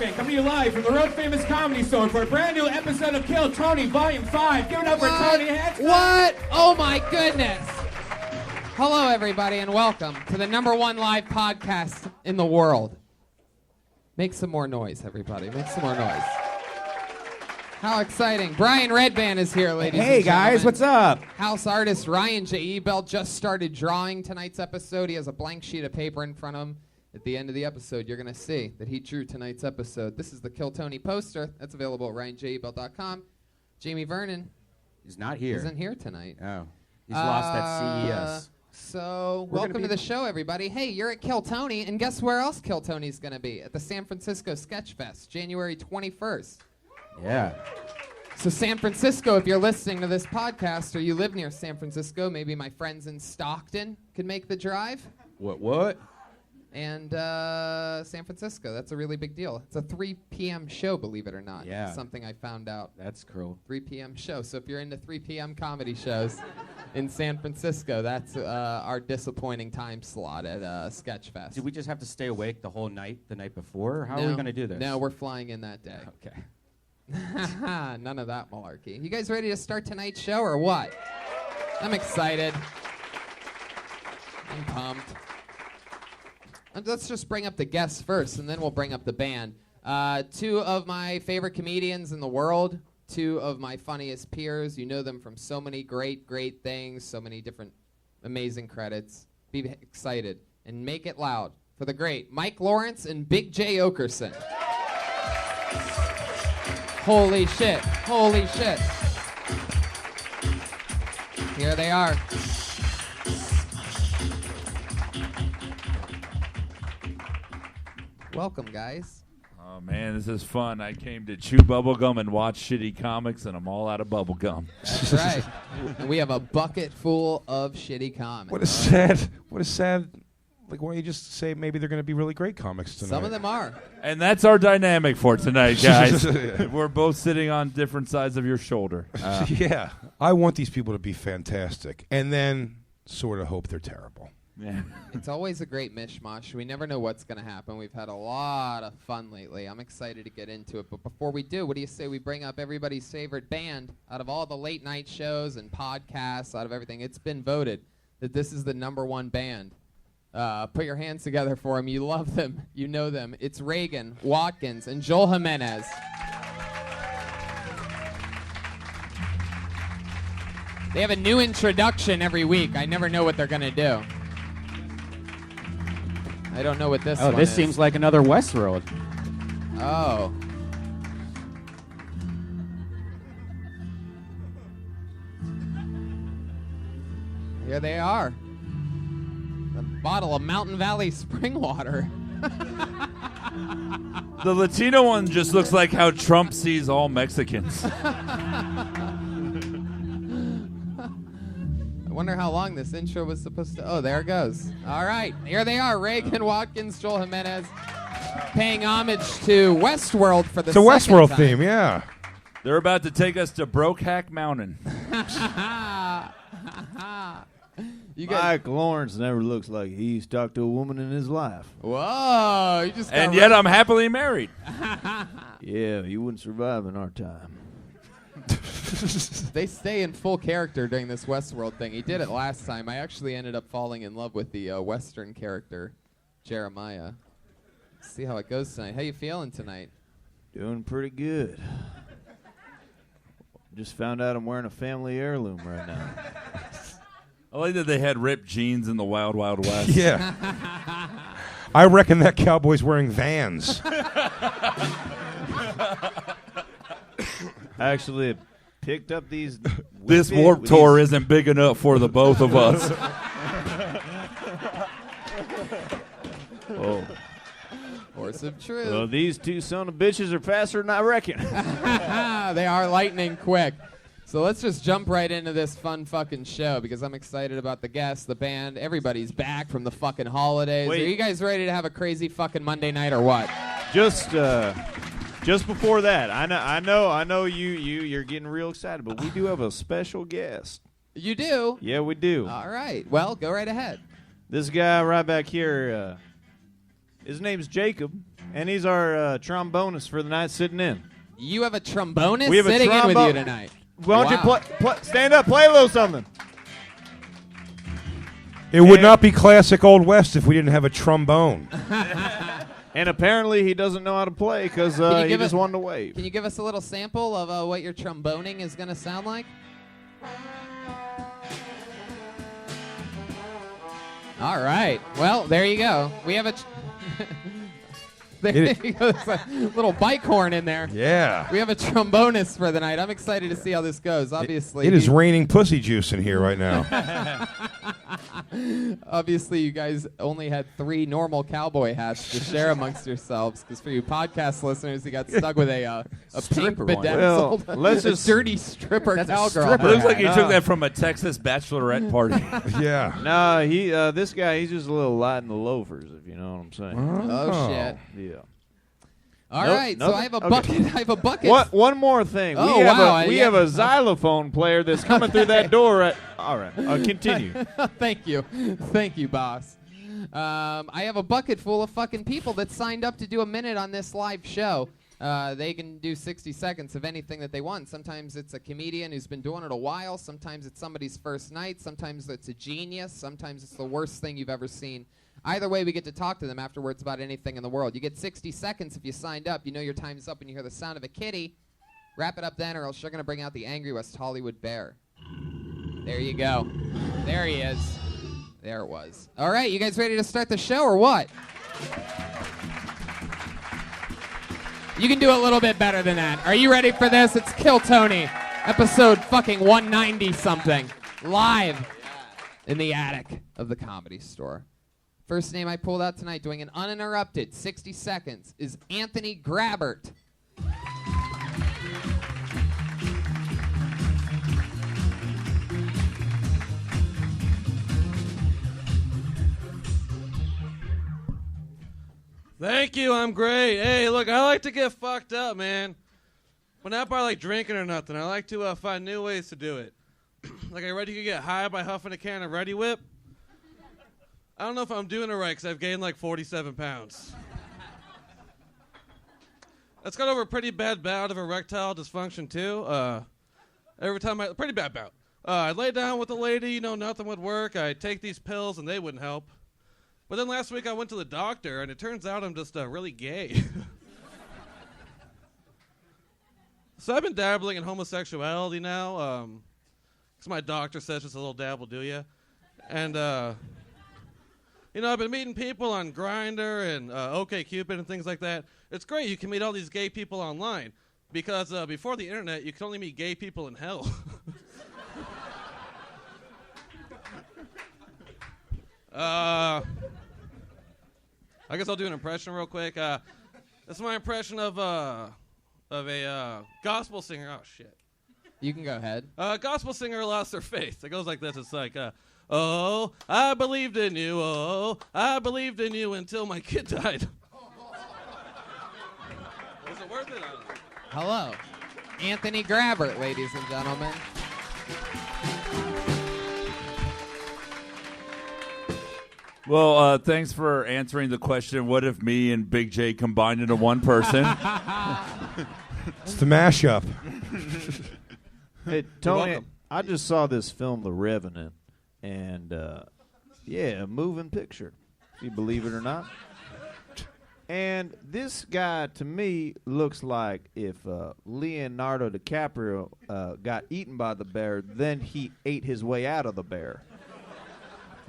Band coming to you live from the Road Famous Comedy Store for a brand new episode of Kill Tony Volume 5. Give it up for Tony Hanson. What? Oh my goodness. Hello everybody and welcome to the #1 live podcast in the world. Make some more noise, everybody. Make some more noise. How exciting. Brian Redband is here, ladies and Hey gentlemen. guys, what's up? House artist Ryan J. Ebel just started drawing tonight's episode. He has a blank sheet of paper in front of him. At the end of the episode, you're going to see that he drew tonight's episode. This is the Kill Tony poster. That's available at ryanjebel.com. Jamie Vernon He's not here. isn't here tonight. Oh, he's lost at CES. So, We're welcome gonna to the show, everybody. Hey, you're at Kill Tony, and guess where else Kill Tony's going to be? At the San Francisco Sketch Fest, January 21st. Yeah. So San Francisco, if you're listening to this podcast or you live near San Francisco, maybe my friends in Stockton could make the drive. What? And San Francisco, that's a really big deal. It's a 3 p.m. show, believe it or not. Yeah. Something I found out. That's cool. 3 p.m. show. So if you're into 3 p.m. comedy shows in San Francisco, that's our disappointing time slot at Sketchfest. Did we just have to stay awake the whole night, the night before? How are No. we going to do this? No, we're flying in that day. Okay. None of that malarkey. You guys ready to start tonight's show or what? I'm excited. I'm pumped. And let's just bring up the guests first, and then we'll bring up the band. Two of my favorite comedians in the world, two of my funniest peers. You know them from so many great things, so many different amazing credits. Be excited and make it loud for the great Mike Lawrence and Big J. Okerson. Holy shit. Holy shit. Here they are. Welcome, guys. Oh, man, this is fun. I came to chew bubblegum and watch shitty comics, and I'm all out of bubblegum. That's right. And we have a bucket full of shitty comics. What a sad, like, why don't you just say maybe they're going to be really great comics tonight? Some of them are. And that's our dynamic for tonight, guys. We're both sitting on different sides of your shoulder. Yeah. I want these people to be fantastic and then sort of hope they're terrible. Yeah. It's always a great mishmash. We never know what's going to happen. We've had a lot of fun lately. I'm excited to get into it. But before we do, what do you say we bring up everybody's favorite band out of all the late night shows and podcasts, out of everything? It's been voted that this is the #1 band. Put your hands together for them. You love them. You know them. It's Reagan, Watkins, and Joel Jimenez. They have a new introduction every week. I never know what they're going to do. I don't know what this one this is. seems like another Westworld. Oh. Here they are. A bottle of Mountain Valley spring water. The Latino one just looks like how Trump sees all Mexicans. I wonder how long this intro was supposed to... Oh, there it goes. All right. Here they are. Reagan, Watkins, Joel Jimenez, paying homage to Westworld for the It's a second Westworld time. theme, yeah. They're about to take us to Brokehack Mountain. You guys... Mike Lawrence never looks like he's talked to a woman in his life. Whoa. You just got And yet I'm happily married. Yeah, you wouldn't survive in our time. They stay in full character during this Westworld thing. He did it last time. I actually ended up falling in love with the Western character, Jeremiah. See how it goes tonight. How you feeling tonight? Doing pretty good. Just found out I'm wearing a family heirloom right now. I like that they had ripped jeans in the Wild Wild West. Yeah. I reckon that cowboy's wearing Vans. I actually picked up these. This Warped Tour isn't big enough for the both of us. Oh. Horse of truth. Well, these two son of bitches are faster than I reckon. They are lightning quick. So let's just jump right into this fun fucking show because I'm excited about the guests, the band. Everybody's back from the fucking holidays. Wait. Are you guys ready to have a crazy fucking Monday night or what? Just before that, I know you're getting real excited, but we do have a special guest. You do? Yeah, we do. All right. Well, go right ahead. This guy right back here His name's Jacob, and he's our trombonist for the night sitting in. You have a trombonist We have a sitting in with you trombone- tonight. Why don't Wow. you stand up, play a little something? It would not be classic Old West if we didn't have a trombone. And apparently he doesn't know how to play because Can you he give just it- wanted to wave. Can you give us a little sample of what your tromboning is going to sound like? All right. Well, there you go. We have a there you go. There's a little bike horn in there. Yeah. We have a trombonist for the night. I'm excited to see how this goes. Obviously, It is raining pussy juice in here right now. Obviously, you guys only had 3 normal cowboy hats to share amongst yourselves, because for you podcast listeners, you got stuck with a pink Stripper one. bedazzled, Well, let's a just- dirty stripper That's a cowgirl. stripper It looks like you No. took that from a Texas bachelorette party. Yeah. Nah, this guy, he's just a little light in the loafers, if you know what I'm saying. Oh shit! Yeah. All Nope, right, so nothing? I have a Okay. bucket. I have a bucket. What? One more thing. Oh, we have wow, we yeah. have a xylophone player that's coming through that door. Right. All right. Continue. Thank you, boss. I have a bucket full of fucking people that signed up to do a minute on this live show. They can do 60 seconds of anything that they want. Sometimes it's a comedian who's been doing it a while. Sometimes it's somebody's first night. Sometimes it's a genius. Sometimes it's the worst thing you've ever seen. Either way, we get to talk to them afterwards about anything in the world. You get 60 seconds if you signed up. You know your time's up when you hear the sound of a kitty. Wrap it up then, or else you're going to bring out the angry West Hollywood bear. There you go. There he is. There it was. All right, you guys ready to start the show or what? You can do a little bit better than that. Are you ready for this? It's Kill Tony, episode fucking 190 something, live in the attic of the Comedy Store. First name I pulled out tonight, doing an uninterrupted 60 seconds, is Anthony Grabbert. Thank you, I'm great. Hey, look, I like to get fucked up, man. But not by like drinking or nothing. I like to find new ways to do it. Like I read you could get high by huffing a can of Ready Whip. I don't know if I'm doing it right because I've gained like 47 pounds. That's got over a pretty bad bout of erectile dysfunction too. Every time pretty bad bout. I'd lay down with a lady, nothing would work. I'd take these pills and they wouldn't help. But then last week I went to the doctor, and it turns out I'm just really gay. So I've been dabbling in homosexuality now. Because my doctor says just a little dab will do ya. And, I've been meeting people on Grindr and OkCupid and things like that. It's great. You can meet all these gay people online. Because before the internet, you could only meet gay people in hell. I guess I'll do an impression real quick. This is my impression of a gospel singer. Oh, shit. You can go ahead. Gospel singer lost their faith. It goes like this. It's like, oh, I believed in you. Oh, I believed in you until my kid died. Was it worth it? I don't know. Hello. Anthony Grabbert, ladies and gentlemen. Well, thanks for answering the question, what if me and Big J combined into one person? It's the mashup. Hey, Tony, I just saw this film, The Revenant, and, a moving picture, if you believe it or not. And this guy, to me, looks like if Leonardo DiCaprio got eaten by the bear, then he ate his way out of the bear.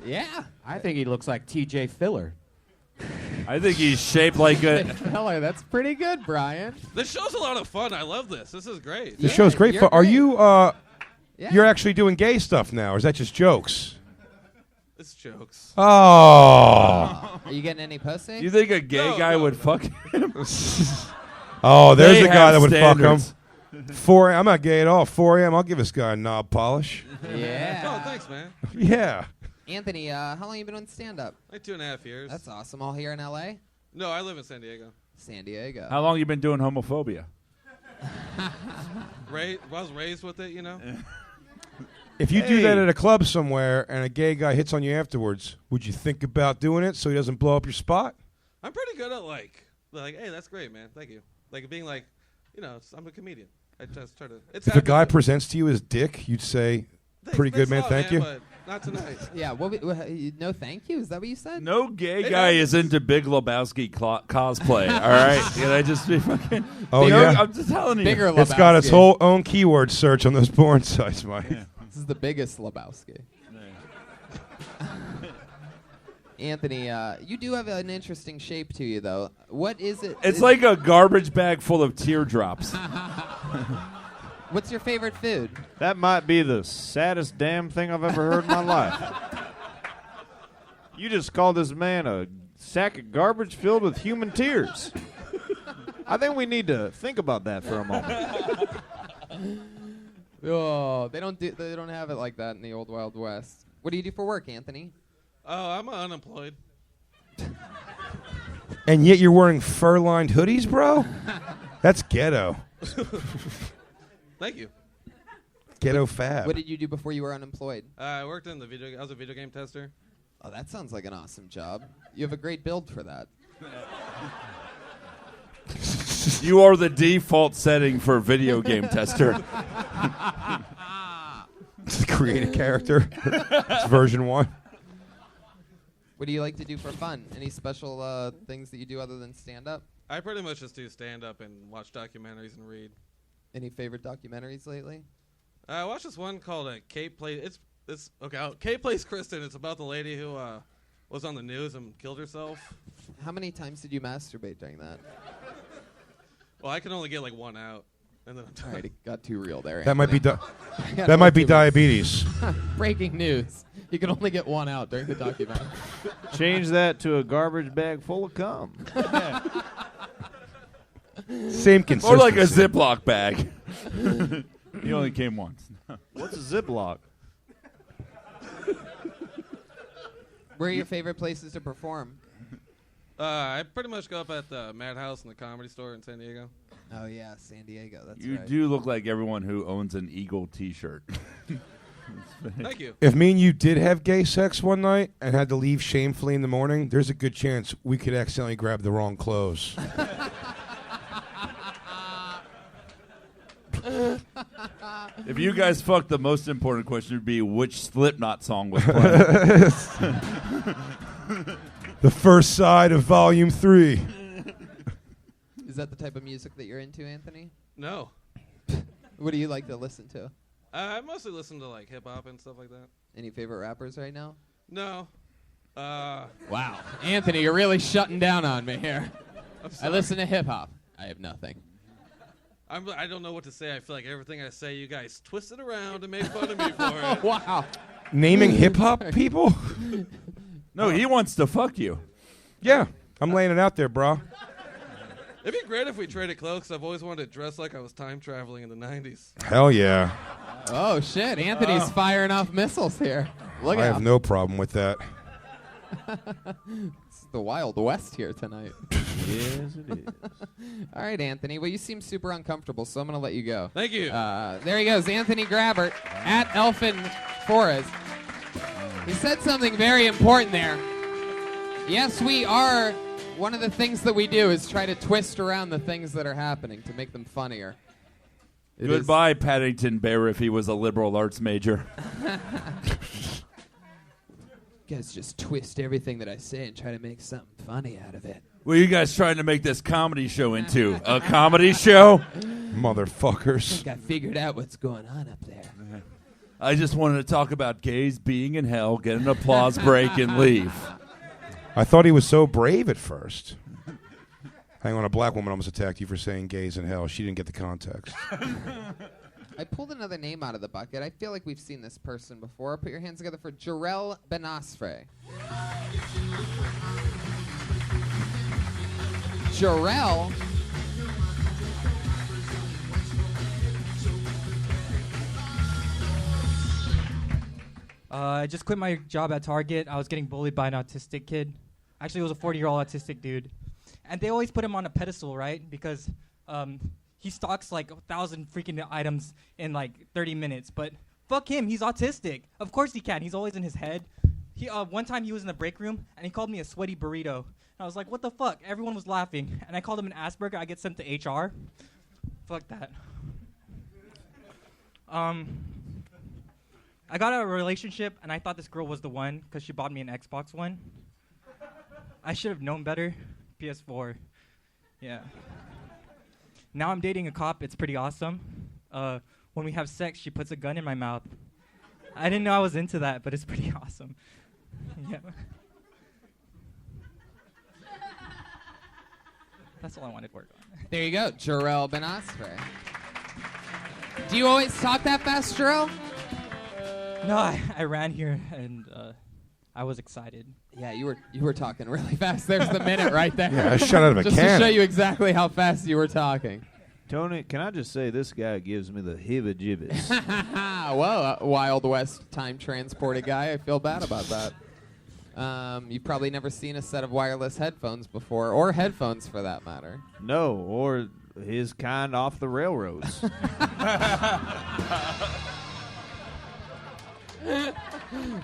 Yeah. I think he looks like T.J. Filler. I think he's shaped like a... Hello, that's pretty good, Brian. This show's a lot of fun. I love this. This is great. The show's great. you're Are great. you, Yeah. you're actually doing gay stuff now, or is that just jokes? It's jokes. Oh. Are you getting any pussy? You think a gay guy would fuck him? Oh, there's They a guy have that would standards. fuck him. 4 a.m. I'm not gay at all. 4 a.m. I'll give this guy a knob polish. Yeah. Oh, thanks, man. Yeah. Anthony, how long you been doing stand-up? Like 2.5 years. That's awesome. All here in L.A.? No, I live in San Diego. San Diego. How long you been doing homophobia? I was raised with it, If you do that Hey. at a club somewhere and a gay guy hits on you afterwards, would you think about doing it so he doesn't blow up your spot? I'm pretty good at like, hey, that's great, man. Thank you. Like being like, I'm a comedian. I just try to. If a guy presents to you as dick, you'd say, pretty good, man. Thank you. But not tonight. Yeah. No, thank you. Is that what you said? No gay guy is into Big Lebowski cosplay. All right, can I just be fucking? Oh yeah. I'm just telling you. Bigger It's got its Lebowski. own keyword search on those porn sites, Mike. Yeah. This is the biggest Lebowski. Anthony, you do have an interesting shape to you, though. What is it? It's like a garbage bag full of teardrops. What's your favorite food? That might be the saddest damn thing I've ever heard in my life. You just called this man a sack of garbage filled with human tears. I think we need to think about that for a moment. Oh, they don't have it like that in the old Wild West. What do you do for work, Anthony? Oh, I'm unemployed. And yet you're wearing fur-lined hoodies, bro? That's ghetto. Thank you. Ghetto fab. What did you do before you were unemployed? I worked in I was a video game tester. Oh, that sounds like an awesome job. You have a great build for that. You are the default setting for video game tester. Create a character. It's version 1. What do you like to do for fun? Any special things that you do other than stand-up? I pretty much just do stand-up and watch documentaries and read. Any favorite documentaries lately? I watched this one called Kate Plays. It's okay. Kate Plays Kristen. It's about the lady who was on the news and killed herself. How many times did you masturbate during that? Well, I can only get like one out, and then I'm done. All right, it got too real there. That might be Anthony. that might be diabetes. Breaking news. You can only get one out during the documentary. Change that to a garbage bag full of cum. Same consistency. Or like a Ziploc bag. He only came once. What's a Ziploc? Where are your favorite places to perform? I pretty much go up at the Madhouse and the Comedy Store in San Diego. Oh, yeah, San Diego. That's You right. do look like everyone who owns an Eagle T-shirt. Thank you. If me and you did have gay sex one night and had to leave shamefully in the morning, there's a good chance we could accidentally grab the wrong clothes. If you guys fucked, the most important question would be which Slipknot song was playing. The first side of Volume 3. Is that the type of music that you're into, Anthony? No. What do you like to listen to? I mostly listen to like hip hop and stuff like that. Any favorite rappers right now? No. Wow. Anthony, you're really shutting down on me here. I listen to hip-hop. I have nothing. I don't know what to say. I feel like everything I say, you guys twist it around and make fun of me for it. Wow. Naming hip-hop people? No, he wants to fuck you. Yeah, I'm laying it out there, bro. It'd be great if we traded clothes, 'cause I've always wanted to dress like I was time traveling in the 90s. Hell yeah. Oh, shit. Anthony's firing off missiles here. Look I out. have no problem with that. It's the Wild West here tonight. Yes, it is. All right, Anthony. Well, you seem super uncomfortable, so I'm going to let you go. Thank you. There he goes, Anthony Grabbert at Elfin Forest. He said something very important there. Yes, we are. One of the things that we do is try to twist around the things that are happening to make them funnier. It is- Goodbye, Paddington Bear, if he was a liberal arts major. You guys just twist everything that I say and try to make something funny out of it. What are you guys trying to make this comedy show into? A comedy show? Motherfuckers. I think I figured out what's going on up there. I just wanted to talk about gays being in hell, get an applause break, and leave. I thought he was so brave at first. Hang on, a black woman almost attacked you for saying gays in hell. She didn't get the context. I pulled another name out of the bucket. I feel like we've seen this person before. Put your hands together for Jarrell Benasfre. Jarrell. I just quit my job at Target. I was getting bullied by an autistic kid. Actually, it was a 40-year-old autistic dude. And they always put him on a pedestal, right? Because he stocks like 1,000 freaking items in like 30 minutes. But fuck him, he's autistic. Of course he can. He's always in his head. One time he was in the break room and he called me a sweaty burrito. And I was like, what the fuck? Everyone was laughing. And I called him an Asperger. I get sent to HR. Fuck that. I got a relationship and I thought this girl was the one because she bought me an Xbox One. I should have known better. PS4. Yeah. Now I'm dating a cop. It's pretty awesome. When we have sex, she puts a gun in my mouth. I didn't know I was into that, but it's pretty awesome. Yeah. That's all I wanted to work on. There you go, Jarrell Ben Osprey. Do you always talk that fast, Jarrell? No, I ran here and I was excited. Yeah, you were talking really fast. There's the minute right there. Yeah, I shot out of a Just cannon. to show you exactly how fast you were talking. Tony, can I just say this guy gives me the hibba-jibbas. Well, Wild West time transported guy. I feel bad about that. You've probably never seen a set of wireless headphones before, or headphones for that matter. No, or his kind off the railroads.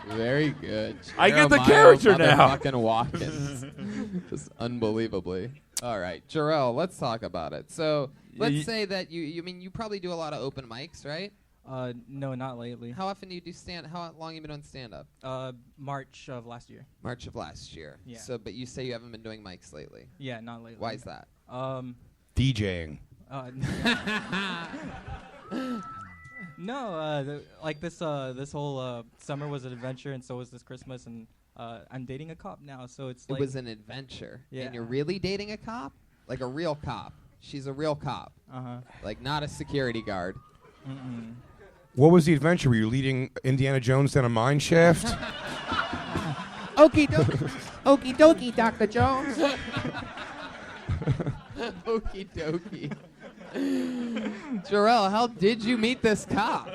Very good. I get the Jeremiah character now. Motherfucking Watkins. Just unbelievably. All right, Jarrell, let's talk about it. So let's say that you probably do a lot of open mics, right? No, not lately. How often do you do How long have you been doing stand-up? March of last year. March of last year. Yeah. So, but you say you haven't been doing mics lately. Yeah, not lately. Why is that? DJing. No, this whole summer was an adventure, and so was this Christmas, and I'm dating a cop now, so it's like... It was an adventure. Yeah. And you're really dating a cop? Like a real cop. She's a real cop. Uh-huh. Like not a security guard. Mm-mm. What was the adventure? Were you leading Indiana Jones down a mine shaft? Okie dokie. Okie dokie, Dr. Jones. Okie dokie. Jarrell, how did you meet this cop?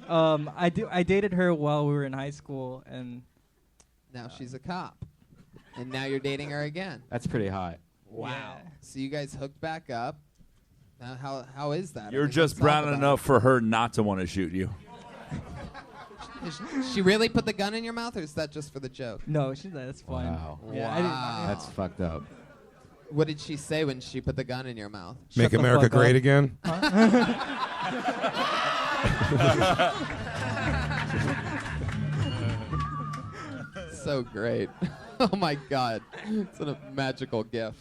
I dated her while we were in high school, and Now she's a cop. And now you're dating her again. That's pretty hot. Wow. Yeah. So you guys hooked back up. Now how is that? I You're mean, just let's talk brown about enough for her not to want to shoot you. it. She really put the gun in your mouth, or is that just for the joke? no, that's fine. Wow. Yeah, Wow. That's fucked up. What did she say when she put the gun in your mouth? Make the America fuck great up. again? So great. Oh my God. It's a magical gift.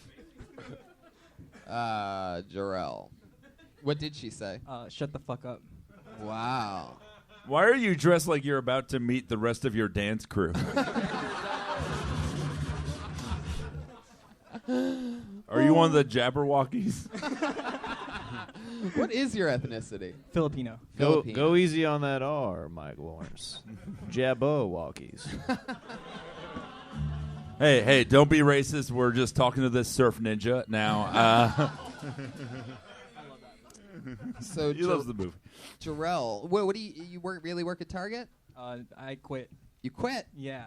Jarrell. What did she say? Shut the fuck up. Wow. Why are you dressed like you're about to meet the rest of your dance crew? Are you one of the Jabberwockies? What is your ethnicity? Filipino. Filipino. Go easy on that R, Mike Lawrence. Jabberwockies. Hey, don't be racist. We're just talking to this surf ninja now. So He loves the movie. Jarrell, what do you really work at Target? I quit. You quit? Yeah.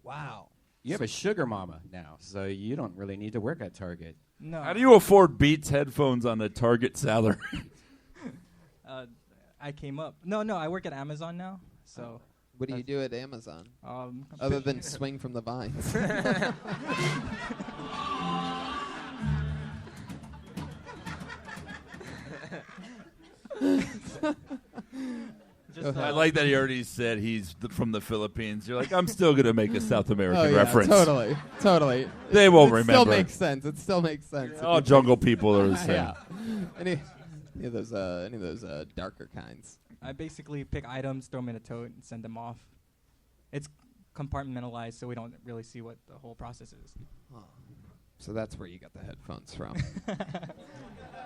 Wow. You have a sugar mama now, so you don't really need to work at Target. No. How do you afford Beats headphones on a Target salary? I came up. No, I work at Amazon now. So. What do you do at Amazon? I'm Other than swing from the vines. just, I like that he already said he's from the Philippines. You're like, I'm still going to make a South American reference. Totally. They won't It remember. still makes sense. It still makes sense. All jungle people are the same. Yeah. Any of those darker kinds. I basically pick items, throw them in a tote, and send them off. It's compartmentalized, so we don't really see what the whole process is. Oh. So that's where you got the headphones from.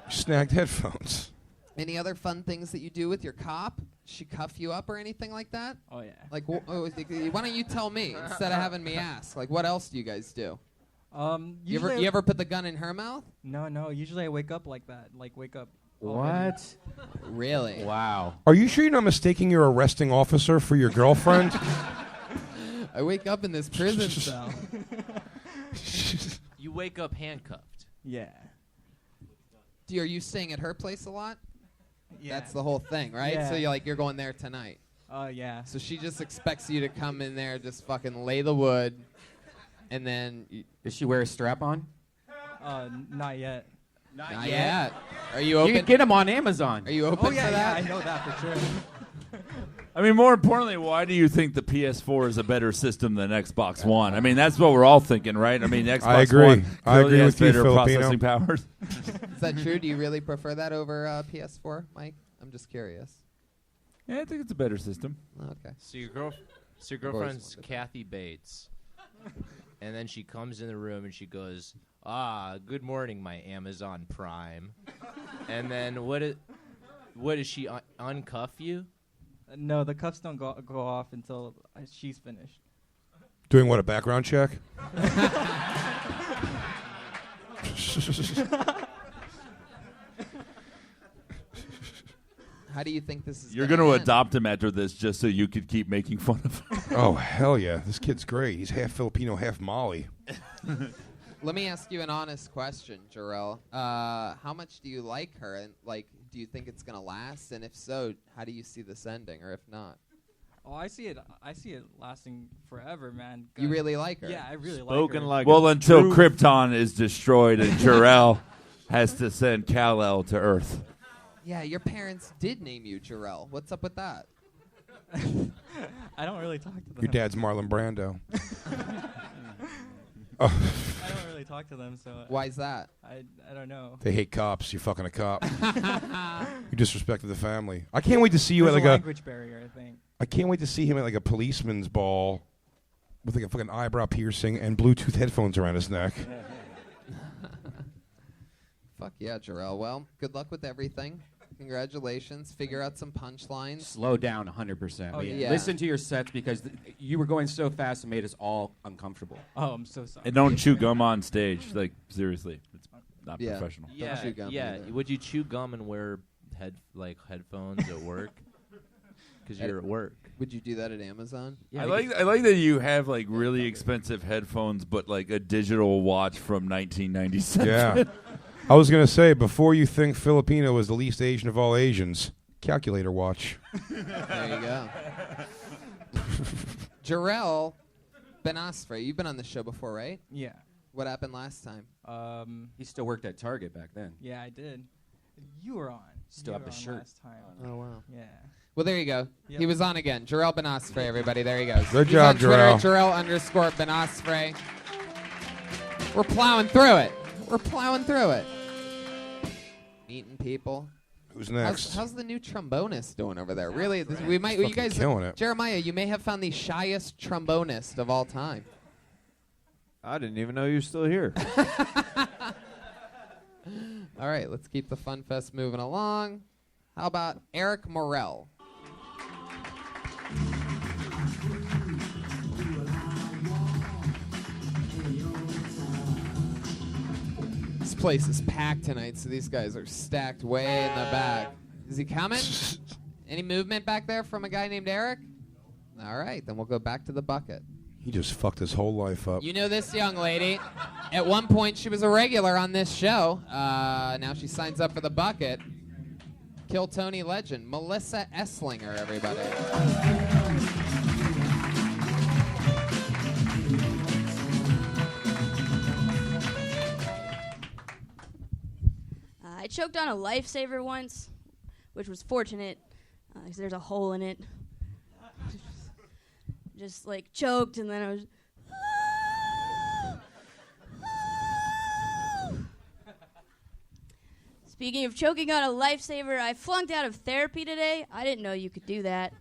Snagged headphones. Any other fun things that you do with your cop? She cuff you up or anything like that? Oh yeah. Like, why don't you tell me instead of having me ask? Like, what else do you guys do? You Usually ever put the gun in her mouth? No. Usually I wake up like that. Like wake up. What? Really? Wow. Are you sure you're not mistaking your arresting officer for your girlfriend? I wake up in this prison cell. You wake up handcuffed. Yeah. Are you staying at her place a lot? Yeah. That's the whole thing, right? Yeah. So you're going there tonight. Yeah. So she just expects you to come in there, just fucking lay the wood, and then. Does she wear a strap on? Not yet. Not yet. Are you open? You can get them on Amazon. Are you open Oh yeah, for that? yeah, I know that for sure. I mean, more importantly, why do you think the PS4 is a better system than Xbox One? I mean, that's what we're all thinking, right? I mean, Xbox I agree. One I agree clearly has with you, better Filipino. processing powers. Is that true? Do you really prefer that over PS4, Mike? I'm just curious. Yeah, I think it's a better system. Okay. So your girlfriend's Kathy Bates, and then she comes in the room and she goes, good morning, my Amazon Prime," and then what does she uncuff you? No, the cuffs don't go off until she's finished. Doing what, a background check? How do you think this is? You're going to end? adopt him after this just so you could keep making fun of him. Oh, hell yeah. This kid's great. He's half Filipino, half Molly. Let me ask you an honest question, Jarrell. How much do you like her, and do you think it's gonna last? And if so, how do you see this ending, or if not? Oh, I see it lasting forever, man. You really like her? Yeah, I really Spoken like her. like Well, a until true Krypton is destroyed and Jarrell has to send Kal-El to Earth. Yeah, your parents did name you Jarrell. What's up with that? I don't really talk to them. Your dad's Marlon Brando. I don't really talk to them, so. Why's that? I don't know. They hate cops. You're fucking a cop. You disrespected the family. I can't wait to see you There's at a like language barrier, I think. I can't wait to see him at like a policeman's ball with like a fucking eyebrow piercing and Bluetooth headphones around his neck. Fuck yeah, Jarrell. Well, good luck with everything. Congratulations. Figure out some punchlines. Slow down 100%. Oh, yeah. Listen to your sets because you were going so fast it made us all uncomfortable. Oh, I'm so sorry. And don't chew gum on stage. Like, seriously. It's not Yeah. professional. Don't chew gum either. Would you chew gum and wear headphones at work? Because you're at work. Would you do that at Amazon? Yeah, I like that you have like really expensive headphones, but like a digital watch from 1997. Yeah. I was going to say, before you think Filipino is the least Asian of all Asians, calculator watch. There you go. Jarrell Benasfre, you've been on the show before, right? Yeah. What happened last time? He still worked at Target back then. Yeah, I did. You were on. Still You have were the on shirt. last time. Oh, wow. Yeah. Well, there you go. Yep. He was on again. Jarrell Benasfre, everybody. There he goes. Good He's job, on Twitter at Jarrell. Jarrell_Benasfre. We're plowing through it. We're plowing through it. Meeting people. Who's next? How's the new trombonist doing over there? Really, we might. You Fucking guys, killing it. Jeremiah, you may have found the shyest trombonist of all time. I didn't even know you were still here. All right, let's keep the fun fest moving along. How about Eric Morel? This place is packed tonight, so these guys are stacked way in the back. Is he coming? Any movement back there from a guy named Eric? All right, then we'll go back to the bucket. He just fucked his whole life up. You know this young lady. At one point, she was a regular on this show. Now she signs up for the bucket. Kill Tony legend, Melissa Esslinger, everybody. I choked on a lifesaver once, which was fortunate, 'cause there's a hole in it. Just like choked, and then I was. Speaking of choking on a lifesaver, I flunked out of therapy today. I didn't know you could do that.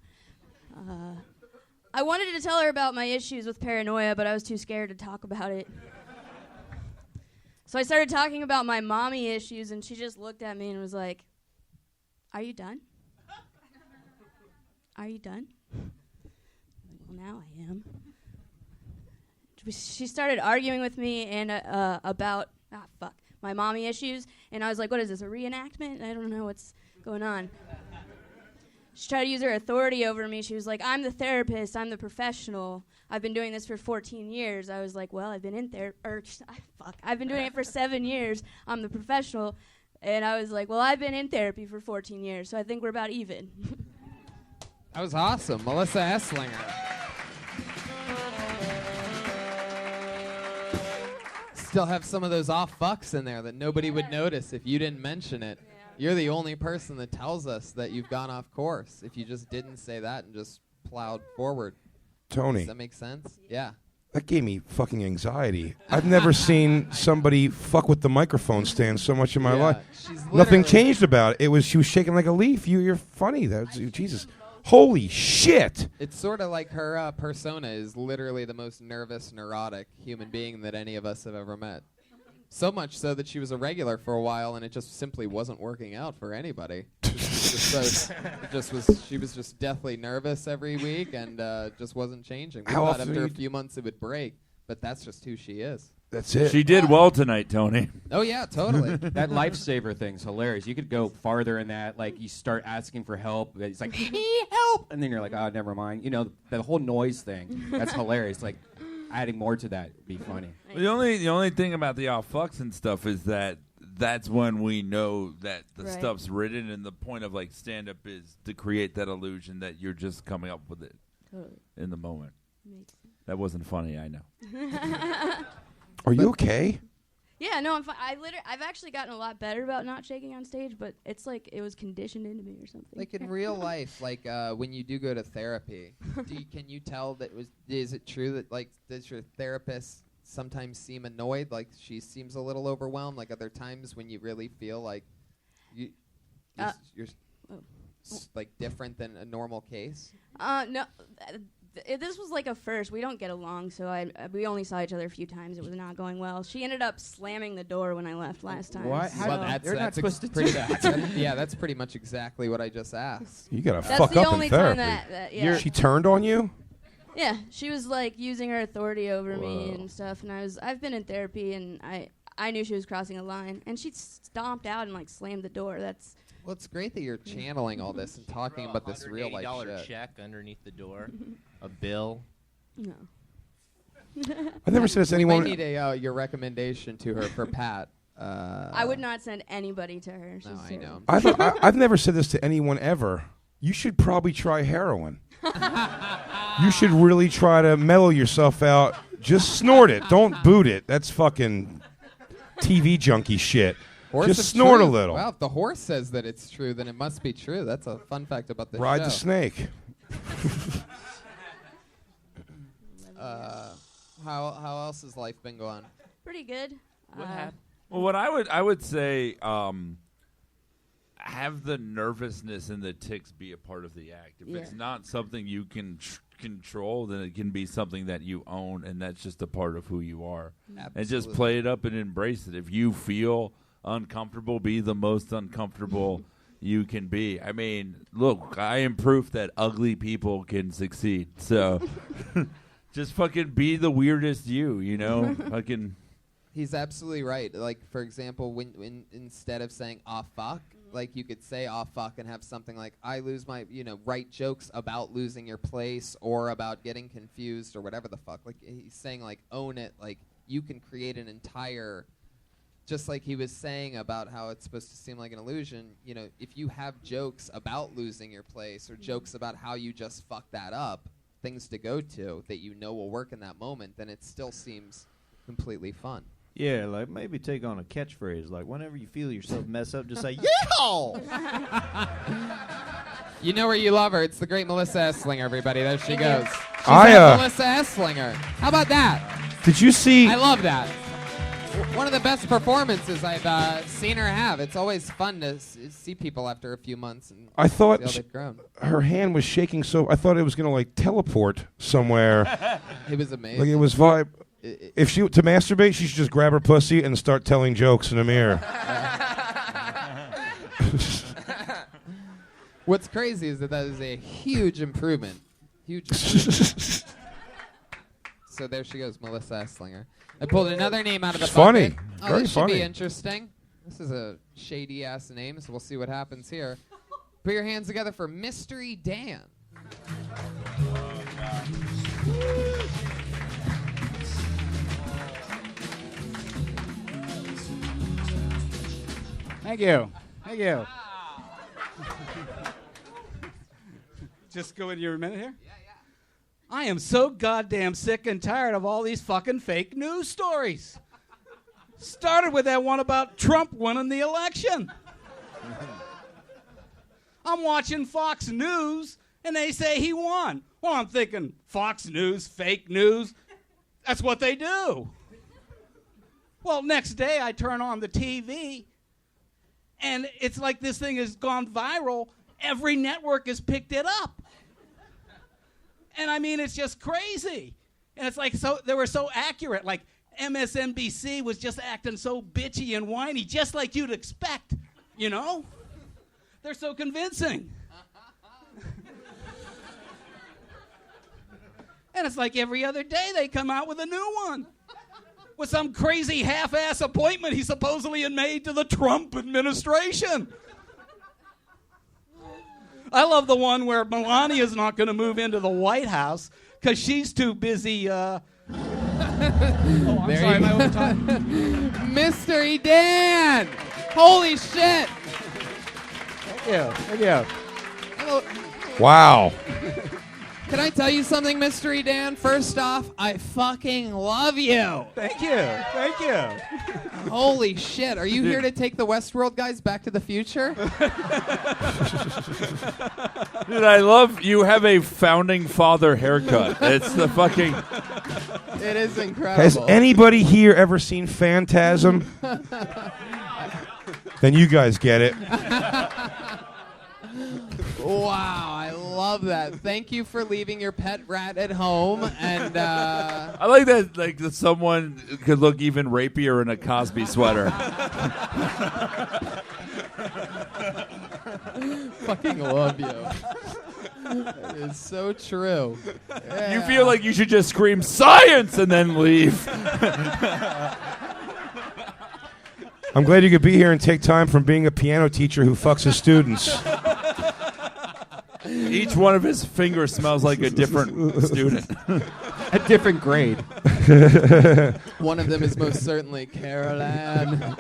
I wanted to tell her about my issues with paranoia, but I was too scared to talk about it. So I started talking about my mommy issues, and she just looked at me and was like, "Are you done? Are you done?" Well, now I am. She started arguing with me and about my mommy issues, and I was like, "What is this, a reenactment? I don't know what's going on." She tried to use her authority over me. She was like, "I'm the therapist. I'm the professional. I've been doing this for 14 years." I was like, "Well, I've been I've been doing it for 7 years. I'm the professional." And I was like, "Well, I've been in therapy for 14 years, so I think we're about even." That was awesome. Melissa Esslinger. Still have some of those off fucks in there that nobody would notice if you didn't mention it. Yeah. You're the only person that tells us that you've gone off course if you just didn't say that and just plowed forward. Tony. Does that make sense? Yeah. That gave me fucking anxiety. I've never seen somebody fuck with the microphone stand so much in my life. Nothing changed about it. She was shaking like a leaf. You're funny. Jesus. Holy shit. It's sort of like her persona is literally the most nervous, neurotic human being that any of us have ever met. So much so that she was a regular for a while, and it just simply wasn't working out for anybody. She was just deathly nervous every week, and just wasn't changing. We thought after a few months it would break, but that's just who she is. That's it. She did well tonight, Tony. Oh, yeah, totally. That lifesaver thing's hilarious. You could go farther in that. Like, you start asking for help. It's like, hey, help! And then you're like, oh, never mind. You know, the whole noise thing. That's hilarious. Like, adding more to that would be funny. The only thing about the off fucks and stuff is that that's when we know that the stuff's written, and the point of, like, stand-up is to create that illusion that you're just coming up with it in the moment. That wasn't funny, I know. Are you okay? Yeah, no, I'm fine. I've actually gotten a lot better about not shaking on stage, but it's like it was conditioned into me or something. Like in real life, like when you do go to therapy, can you tell that is it true that like does your therapist sometimes seem annoyed? Like she seems a little overwhelmed. Like other times when you really feel like you're like different than a normal case. No. This was like a first. We don't get along, so we only saw each other a few times. It was not going well. She ended up slamming the door when I left last time. What? So You're not supposed to do that. That's pretty much exactly what I just asked. You gotta That's fuck the up only in time therapy. yeah. She turned on you? Yeah, she was like using her authority over me and stuff. And I've been in therapy, and I knew she was crossing a line, and she stomped out and like slammed the door. Well, it's great that you're channeling all this and talking about this real life shit. check underneath the door, a bill. No. I've never said this to anyone. We need your recommendation to her for Pat. I would not send anybody to her. No, I know. I've never said this to anyone ever. You should probably try heroin. You should really try to mellow yourself out. Just snort it. Don't boot it. That's fucking TV junkie shit. Just snort a little. Well, if the horse says that it's true, then it must be true. That's a fun fact about the show. Ride the snake. How else has life been going? Pretty good. What happened? Well, what I would say, have the nervousness and the tics be a part of the act. If it's not something you can control, then it can be something that you own, and that's just a part of who you are. Absolutely. And just play it up and embrace it. If you feel uncomfortable, be the most uncomfortable you can be. I mean, look, I am proof that ugly people can succeed. So just fucking be the weirdest you know? Fucking. He's absolutely right. Like, for example, when instead of saying, "aw, fuck," like, you could say, "aw, fuck," and have something like, "I lose my," write jokes about losing your place or about getting confused or whatever the fuck. Like, he's saying, like, own it. Like, you can create an entire, just like he was saying about how it's supposed to seem like an illusion, if you have jokes about losing your place or jokes about how you just fucked that up, things to go to that will work in that moment, then it still seems completely fun. Yeah, like maybe take on a catchphrase. Like whenever you feel yourself mess up, just say, "Yeehaw!" You know where you love her. It's the great Melissa Esslinger, everybody. There she goes. She's Melissa Esslinger. How about that? Did you see? I love that. One of the best performances I've seen her have. It's always fun to see people after a few months. And I thought see how they've grown. Her hand was shaking so I thought it was going to like teleport somewhere. It was amazing. Like it was vibe. If she to masturbate, she should just grab her pussy and start telling jokes in the mirror. What's crazy is that is a huge improvement. Huge improvement. So there she goes, Melissa Esslinger. I pulled another name out of the bucket. Funny. Oh, Very this should funny. be interesting. This is a shady-ass name, so we'll see what happens here. Put your hands together for Mystery Dan. Thank you. Thank you. Just go into your minute here? Yeah. I am so goddamn sick and tired of all these fucking fake news stories. Started with that one about Trump winning the election. I'm watching Fox News, and they say he won. Well, I'm thinking, Fox News, fake news, that's what they do. Well, next day I turn on the TV, and it's like this thing has gone viral. Every network has picked it up. And I mean, it's just crazy. And it's like, so they were so accurate. Like, MSNBC was just acting so bitchy and whiny, just like you'd expect, you know? They're so convincing. And it's like every other day they come out with a new one. With some crazy half-ass appointment he supposedly had made to the Trump administration. I love the one where Melania's not going to move into the White House because she's too busy. Oh, I'm sorry, am I over time? Mystery Dan! Holy shit! Thank you. Hello. Wow. Can I tell you something, Mystery Dan? First off, I fucking love you. Thank you. Holy shit. Are you here to take the Westworld guys back to the future? Dude, I love you have a founding father haircut. It's the fucking... It is incredible. Has anybody here ever seen Phantasm? Then you guys get it. Wow, I love that. Thank you for leaving your pet rat at home. And I like that someone could look even rapier in a Cosby sweater. fucking love you. That is so true. Yeah. You feel like you should just scream science and then leave. I'm glad you could be here and take time from being a piano teacher who fucks his students. Each one of his fingers smells like a different student. A different grade. One of them is most certainly Caroline.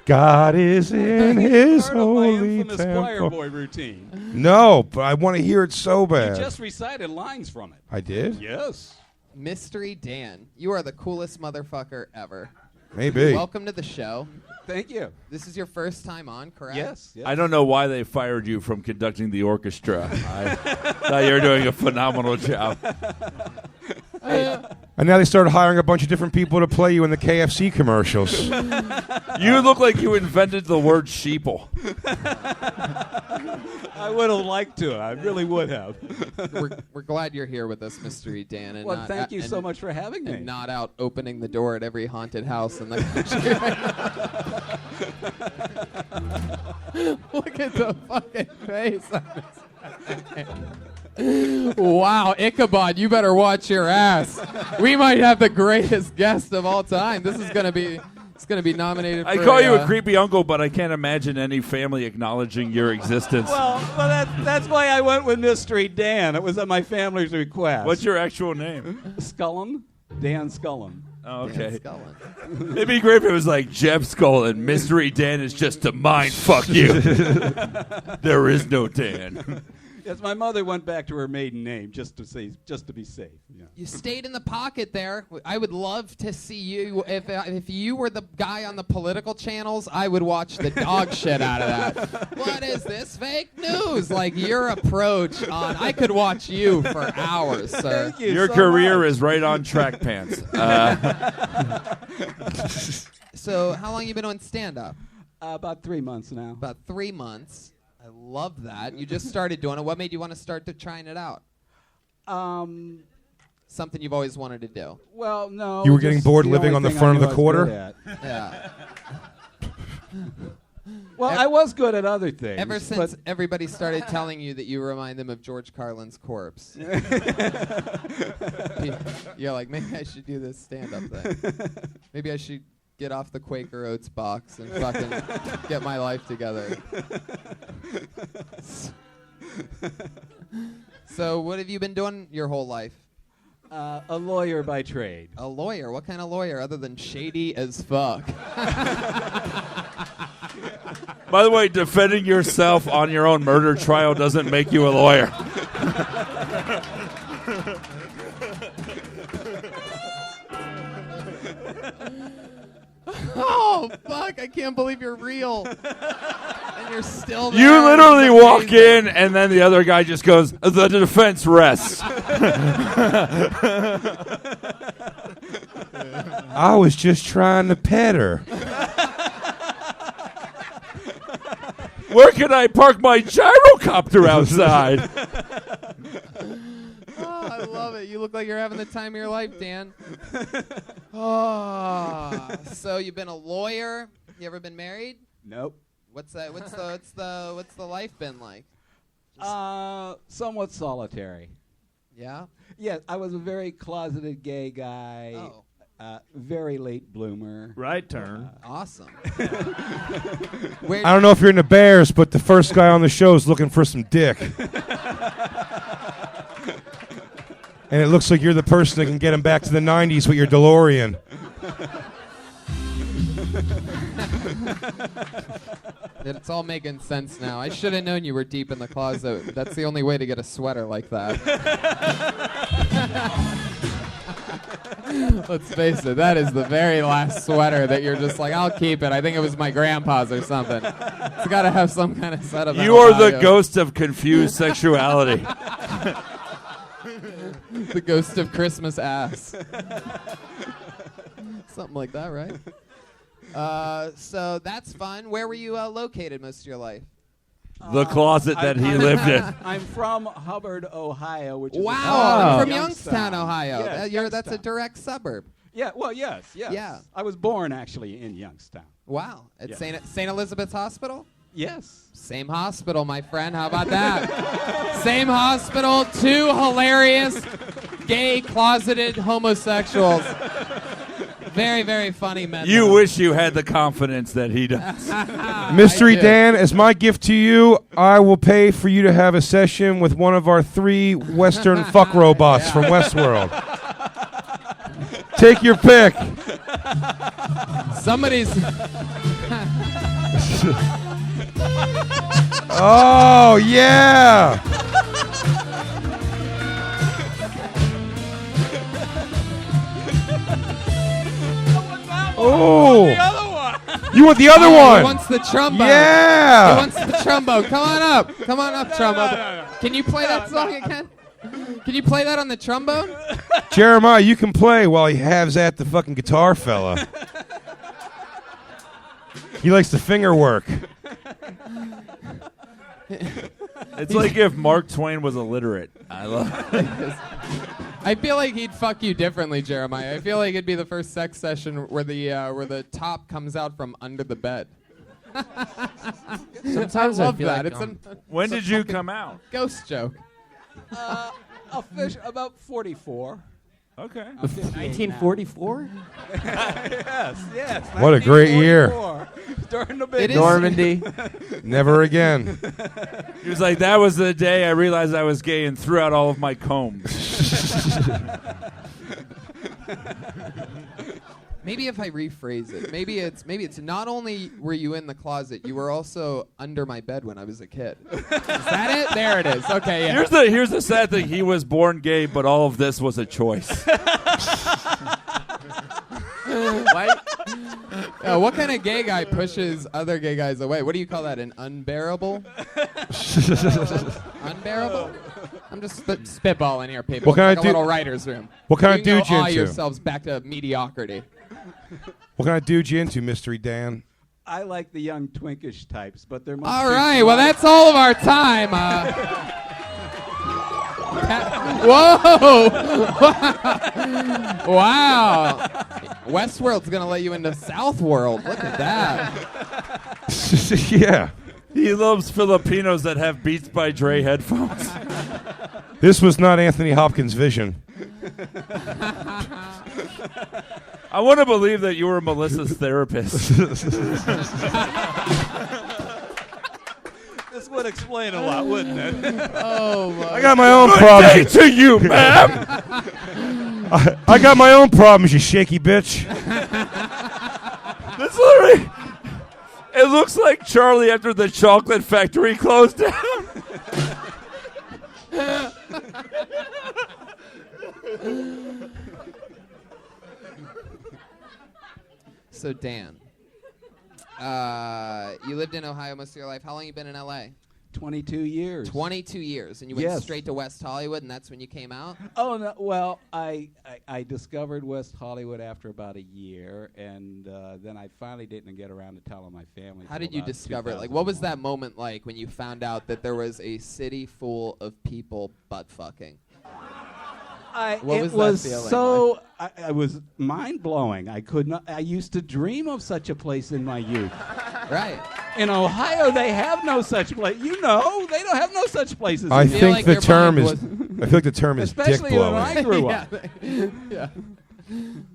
God is in his holy infamous choir temple. boy routine. No, but I want to hear it so You bad. just recited lines from it. I did? Yes. Mystery Dan, you are the coolest motherfucker ever. Maybe. Welcome to the show. Thank you. This is your first time on, correct? Yes. I don't know why they fired you from conducting the orchestra. I thought you were doing a phenomenal job. And now they started hiring a bunch of different people to play you in the KFC commercials. You look like you invented the word sheeple. I would have liked to. I really would have. We're glad you're here with us, Mystery Dan. And Well, not thank you so much for having me. And not out opening the door at every haunted house in the country right now. Look at the fucking face on this. Wow, Ichabod, you better watch your ass. We might have the greatest guest of all time. This is gonna be nominated. I for call you a creepy uncle, but I can't imagine any family acknowledging your existence. Well, that's why I went with Mystery Dan. It was at my family's request. What's your actual name? Scullin? Dan Scullin. Oh, okay. Dan Scullin. It'd be great if it was like Jeff Scullin. Mystery Dan is just to mind fuck you. There is no Dan. Yes, my mother went back to her maiden name just to be safe. Yeah. You stayed in the pocket there. I would love to see you. If you were the guy on the political channels, I would watch the dog shit out of that. What is this fake news? Like your approach on, I could watch you for hours, sir. Thank you Your so career much. is right on track pants. So how long you been on stand-up? About 3 months now. About 3 months. I love that. You just started doing it. What made you want to start trying it out? Something you've always wanted to do. Well, no. You were getting just bored the living only on the thing front I of the knew I was quarter? good at. Yeah. Well, I was good at other things. Ever since everybody started telling you that you remind them of George Carlin's corpse. You're like, maybe I should do this stand-up thing. Maybe I should get off the Quaker Oats box and fucking get my life together. So what have you been doing your whole life? A lawyer by trade. A lawyer? What kind of lawyer other than shady as fuck? By the way, defending yourself on your own murder trial doesn't make you a lawyer. Oh, fuck. I can't believe you're real. And you're still there. You literally It's walk amazing. in, and then the other guy just goes, "The defense rests." I was just trying to pet her. Where can I park my gyrocopter outside? Oh, I love it. You look like you're having the time of your life, Dan. Oh, so you've been a lawyer. You ever been married? Nope. What's that? What's the life been like? Somewhat solitary. Yeah. Yes, I was a very closeted gay guy. Oh. Very late bloomer. Right turn. Awesome. I don't know if you're in the Bears, but the first guy on the show is looking for some dick. And it looks like you're the person that can get him back to the 90s with your DeLorean. It's all making sense now. I should have known you were deep in the closet. That's the only way to get a sweater like that. Let's face it, that is the very last sweater that you're just like, I'll keep it. I think it was my grandpa's or something. It's got to have some kind of sentimental You are the value. ghost of confused sexuality. The ghost of Christmas ass. Something like that, right? So that's fun. Where were you located most of your life? The closet that he lived in. I'm from Hubbard, Ohio, which is Wow, a from Youngstown, Ohio. Yes, That's a direct suburb. Yeah, well, yes. Yeah. I was born actually in Youngstown. Wow, at Yeah. St. Elizabeth's Hospital? Yes. Same hospital, my friend. How about that? Same hospital, two hilarious, gay, closeted homosexuals. Very, very funny men. You though. wish you had the confidence that he does. Mystery I do. Dan, as my gift to you, I will pay for you to have a session with one of our 3 Western fuck robots from Westworld. Take your pick. Somebody's. Oh, yeah. Oh. You want the other He one? wants the trombone. Yeah. He wants the trombone. Come on up. Come on up, trombone. Can you play that song again? Can you play that on the trombone? Jeremiah, you can play while he has at the fucking guitar fella. He likes the finger work. It's like if Mark Twain was illiterate. I love it. I feel like he'd fuck you differently, Jeremiah. I feel like it'd be the first sex session where the top comes out from under the bed. Sometimes I I love feel that. like It's I'm- When it's a did you fucking come out? Ghost joke. About 44. Okay. 1944? Yes. What a great year. 1944. During the big It is- Normandy. Never again. He was like, that was the day I realized I was gay and threw out all of my combs. Maybe if I rephrase it, maybe it's not only were you in the closet, you were also under my bed when I was a kid. Is that it? There it is. Okay, yeah. Here's the sad thing. He was born gay, but all of this was a choice. What kind of gay guy pushes other gay guys away? What do you call that? An unbearable? Unbearable? I'm just spitballing here, people. What kind It's of like a du- little writer's room. What kind You of can dude go you awe into? yourselves back to mediocrity. What kind of dude you into, Mystery Dan? I like the young twinkish types, but they're All right, well, that's all of our time. Whoa! Wow! Westworld's gonna let you into Southworld. Look at that. Yeah. He loves Filipinos that have Beats by Dre headphones. This was not Anthony Hopkins' vision. I want to believe that you were Melissa's therapist. This would explain a lot, wouldn't it? Oh my! I got my own Good problems. day to you, ma'am. I got my own problems, you shaky bitch. That's literally. It looks like Charlie after the chocolate factory closed down. So Dan, you lived in Ohio most of your life. How long you been in LA? 22 years. 22 years, and you went Yes. straight to West Hollywood, and that's when you came out? Oh, no, well, I discovered West Hollywood after about a year, and then I finally didn't get around to telling my family. How till did you about discover it? Like, what was 2001. that moment like when you found out that there was a city full of people butt fucking? What it was that was feeling so I was mind blowing. I could not. I used to dream of such a place in my youth. Right. In Ohio, they have no such place. You know, they don't have no such places. I in think there. the term is. I feel like the term is dick Especially when blowing. I grew up. Yeah.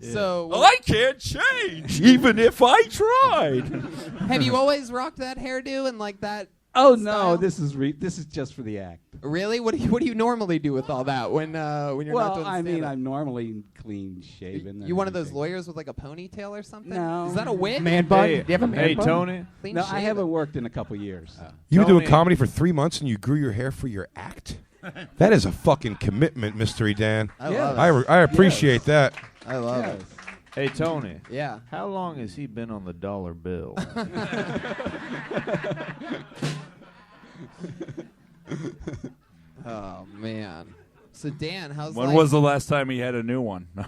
So, I can't change, even if I tried. have you always rocked that hairdo and like that? Oh style? no, this is just for the act. Really? What do you normally do with all that when you're not Well, doing I mean, stand-up? I'm normally clean shaven. You one of those lawyers with like a ponytail or something? No. Is that a wig? Man bun? Do you have a man Hey, bun? Tony. Clean No, I shaven. haven't worked in a couple years. You've been doing Tony. comedy for 3 months and you grew your hair for your act? That is a fucking commitment, Mystery Dan. I love it. I appreciate that. I love Yes. it. Hey, Tony. Yeah. How long has he been on the dollar bill? Oh man. So Dan, how's When life? was the last time he had a new one? No.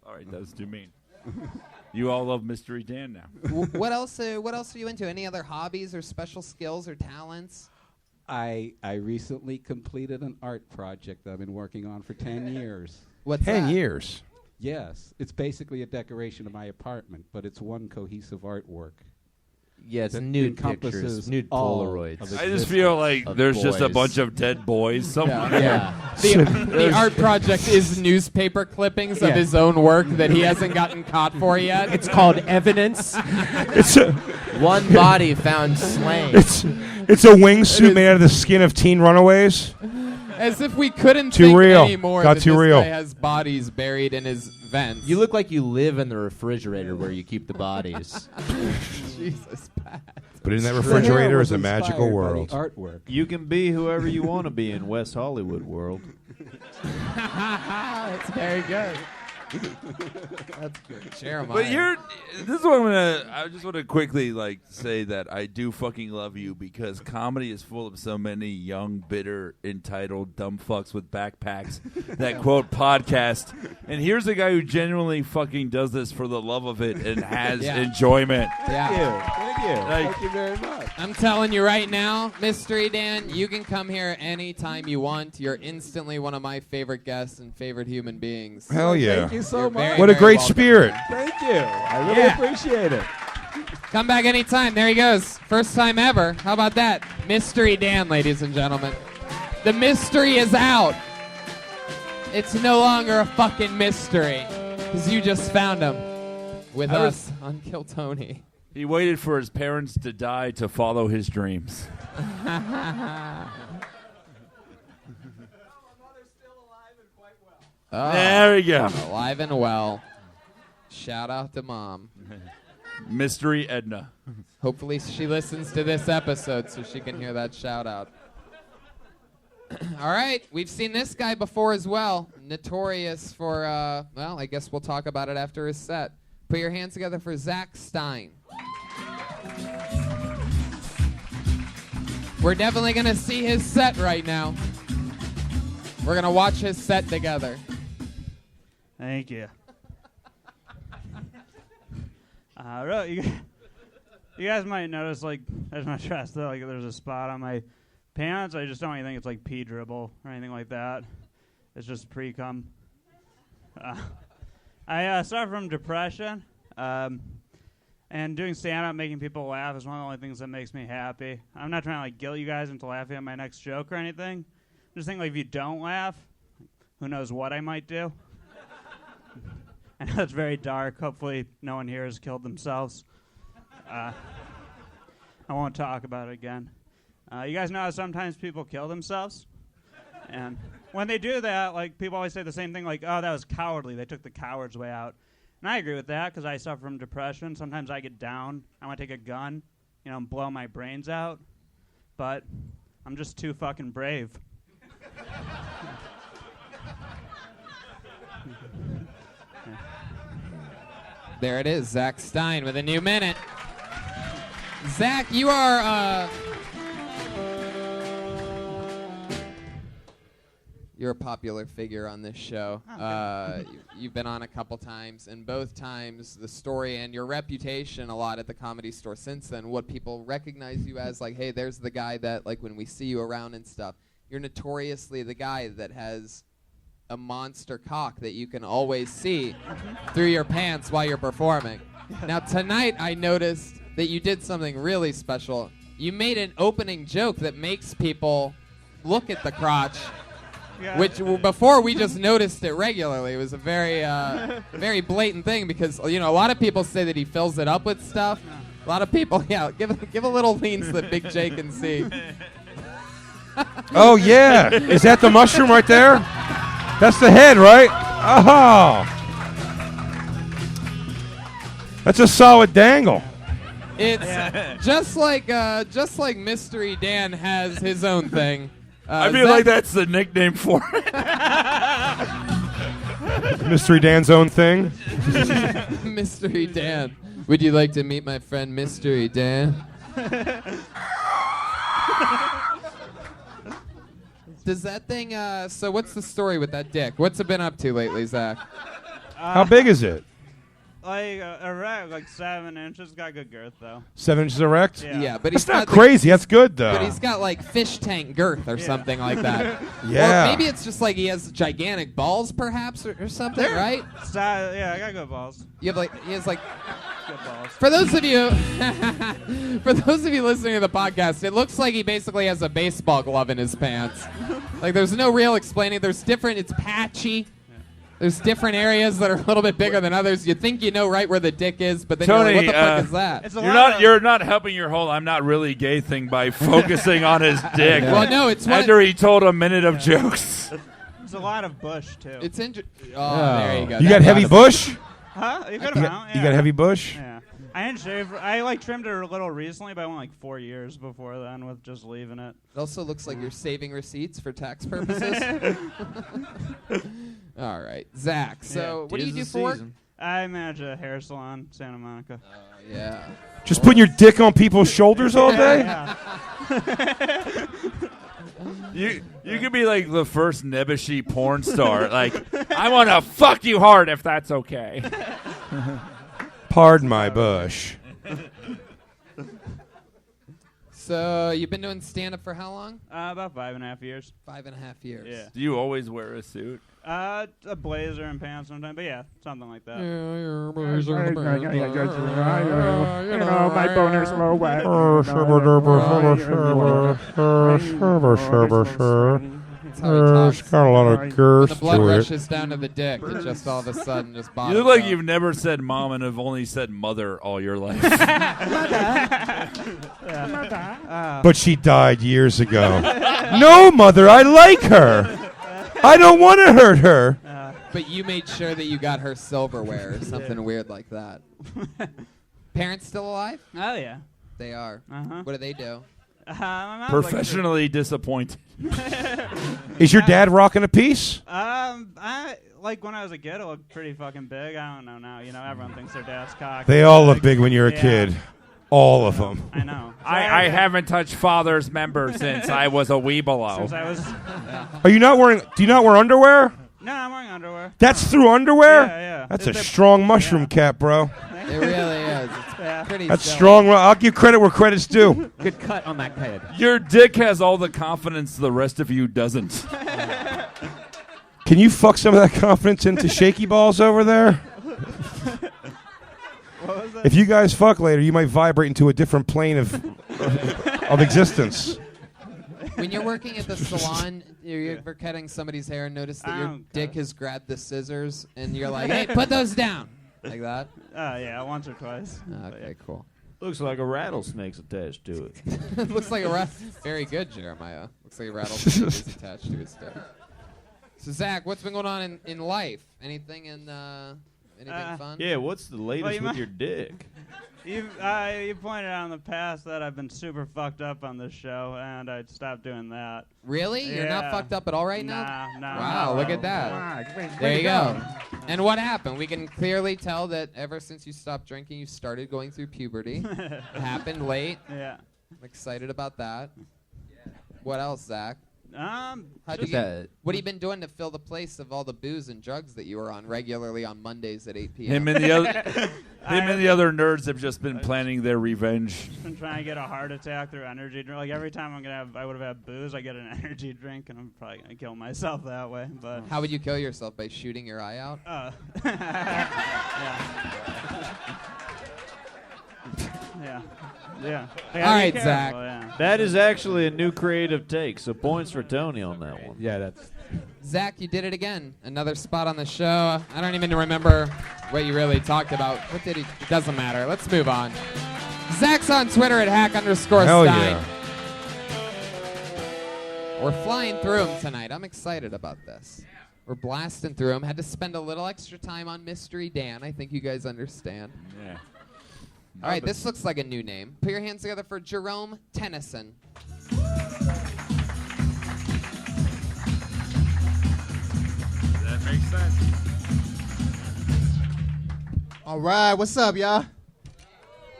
All right, that was too mean. You all love Mystery Dan now. What else? What else are you into? Any other hobbies or special skills or talents? I recently completed an art project that I've been working on for 10 years. What's 10 that? years. Yes, it's basically a decoration of my apartment, but it's one cohesive artwork. Yeah, it's that nude encompasses pictures, nude all Polaroids. of I just existence. feel like Of there's just a boys. bunch of dead boys somewhere. Yeah. The art project is newspaper clippings of Yeah. his own work that he hasn't gotten caught for yet. It's called evidence. It's a, One body found slain. it's a wingsuit made out of the skin of teen runaways. As if we couldn't Too think real. anymore Got that too this real. guy has bodies buried in his vents. You look like you live in the refrigerator where you keep the bodies. Jesus, Pat. But in that The hair refrigerator was is a magical inspired by world. the artwork. You can be whoever you want to be in West Hollywood world. That's very good. That's good. Jeremiah. But this is what I just want to quickly say that I do fucking love you because comedy is full of so many young, bitter, entitled, dumb fucks with backpacks that quote podcast. And here's a guy who genuinely fucking does this for the love of it and has Yeah. enjoyment. Yeah. Thank you. Like- Thank you very much. I'm telling you right now, Mystery Dan, you can come here anytime you want. You're instantly one of my favorite guests and favorite human beings. Hell yeah. Thank you so You're much. very, What a very great welcome. spirit. Thank you. I really appreciate it. Come back anytime. There he goes. First time ever. How about that? Mystery Dan, ladies and gentlemen. The mystery is out. It's no longer a fucking mystery because you just found him with I us on Kill Tony. He waited for his parents to die to follow his dreams. Oh, There we go. alive and well. Shout out to Mom. Mystery Edna. Hopefully she listens to this episode so she can hear that shout out. All right, we've seen this guy before as well. Notorious for, well, I guess we'll talk about it after his set. Put your hands together for Zach Stein. We're definitely going to see his set right now. We're going to watch his set together. Thank you. Really, you guys might notice, like, there's my chest, though, like, there's a spot on my pants. I just don't even think it's, like, pee dribble or anything like that. It's just pre-cum. I suffer from depression, and doing stand-up, making people laugh is one of the only things that makes me happy. I'm not trying to, like, guilt you guys into laughing at my next joke or anything. I'm just thinking, like, if you don't laugh, who knows what I might do. I know it's very dark. Hopefully no one here has killed themselves. I won't talk about it again. You guys know how sometimes people kill themselves? And when they do that, like, people always say the same thing, like, oh, that was cowardly. They took the coward's way out. And I agree with that because I suffer from depression. Sometimes I get down. I want to take a gun and blow my brains out. But I'm just too fucking brave. There it is, Zach Stein with a new minute. Zach, you are you're a popular figure on this show. You've been on a couple times, and both times the story and your reputation a lot at the Comedy Store since then, what people recognize you as, like, hey, there's the guy that, like, when we see you around and stuff, you're notoriously the guy that has a monster cock that you can always see through your pants while you're performing. Now, tonight I noticed that you did something really special. You made an opening joke that makes people look at the crotch, which before we just noticed it regularly. It was a very, very blatant thing because, a lot of people say that he fills it up with stuff. A lot of people, give a little lean so that Big J can see. Oh, yeah. Is that the mushroom right there? That's the head, right? Oh. That's a solid dangle. It's just like Mystery Dan has his own thing. I feel like that's the nickname for it. Mystery Dan's own thing. Mystery Dan. Would you like to meet my friend Mystery Dan? Does that thing, so what's the story with that dick? What's it been up to lately, Zach? How big is it? Like erect, like 7 inches. Got good girth though. 7 inches erect? Yeah, but that's he's not got crazy. That's good though. But he's got like fish tank girth or something like that. Yeah. Or maybe it's just like he has gigantic balls, perhaps, or something, right? Yeah, I got good balls. He has like. Good balls. For those of you listening to the podcast, it looks like he basically has a baseball glove in his pants. Like there's no real explaining. There's different. It's patchy. There's different areas that are a little bit bigger than others. You think you know right where the dick is, but then Tony, you're like, what the fuck is that? You're not helping your whole "I'm not really gay" thing by focusing on his dick. Well, no, it's after he told a minute of jokes. There's a lot of bush too. It's there you go. You got heavy bush? Huh? You got You got heavy bush? Yeah. I didn't shave. I trimmed it a little recently, but I went 4 years before then with just leaving it. It also looks like you're saving receipts for tax purposes. All right, Zach. So what do you do for work? I manage a hair salon, Santa Monica. Yeah. Just putting your dick on people's shoulders all day? Yeah. You could be like the first nebbishy porn star. Like, I want to fuck you hard if that's okay. Pardon my bush. So you've been doing stand-up for how long? About 5.5 years. 5.5 years. Yeah. Do you always wear a suit? A blazer and pants sometimes, but yeah, something like that. My boner's low wet. That's how he talks. It's got a lot of girth The blood to it. rushes down to the dick. It just all of a sudden just You bottoms look like out. you've never said mom and have only said mother all your life. But she died years ago. No, mother, I like her. I don't want to hurt her. But you made sure that you got her silverware or something weird like that. Parents still alive? Oh yeah. They are. Uh-huh. What do they do? My mom's Professionally disappointed. Is your dad rocking a piece? I like when I was a kid, it looked pretty fucking big. I don't know now. Everyone thinks their dad's cock. They all look big when you're a kid. All of them. I know. I haven't touched father's member since I was a weebelo. Since I was. Are you not wearing? Do you not wear underwear? No, I'm wearing underwear. That's through underwear? Yeah. That's a strong mushroom cap, bro. It really is. It's pretty That's stellar. strong. I'll give credit where credit's due. Good cut on that kid. Your dick has all the confidence the rest of you doesn't. Can you fuck some of that confidence into shaky balls over there? What was that? If you guys fuck later, you might vibrate into a different plane of existence. When you're working at the salon, you're ever cutting somebody's hair and notice that your dick has grabbed the scissors and you're like, hey, put those down. Like that? Yeah, once or twice. Okay, cool. Looks like a rattlesnake's attached to it. It looks like a very good, Jeremiah. Looks like a rattlesnake is attached to his dick. So, Zach, what's been going on in life? Anything in Anything fun? Yeah, what's the latest Well, you with might- your dick? You pointed out in the past that I've been super fucked up on this show, and I stopped doing that. Really? You're not Yeah. fucked up at all right now? Nah. Wow, look at that. There you go. And what happened? We can clearly tell that ever since you stopped drinking, you started going through puberty. It happened late. Yeah. I'm excited about that. What else, Zach? Um, How'd you get, what have you been doing to fill the place of all the booze and drugs that you were on regularly on Mondays at 8 p.m.? Him and the other nerds have just been planning their revenge. been trying to get a heart attack through energy drink. Like every time I would have had booze, I get an energy drink, and I'm probably gonna kill myself that way. But How would you kill yourself? By shooting your eye out? Yeah. All right, Zach. That is actually a new creative take, so points for Tony on that one. Yeah, that's. Zach, you did it again. Another spot on the show. I don't even remember what you really talked about. What did he? It doesn't matter. Let's move on. Zach's on Twitter at hack_Stein. Hell yeah. We're flying through them tonight. I'm excited about this. We're blasting through them. Had to spend a little extra time on Mystery Dan. I think you guys understand. Yeah. All right, this looks like a new name. Put your hands together for Jerome Tennyson. That makes sense. All right, what's up, y'all?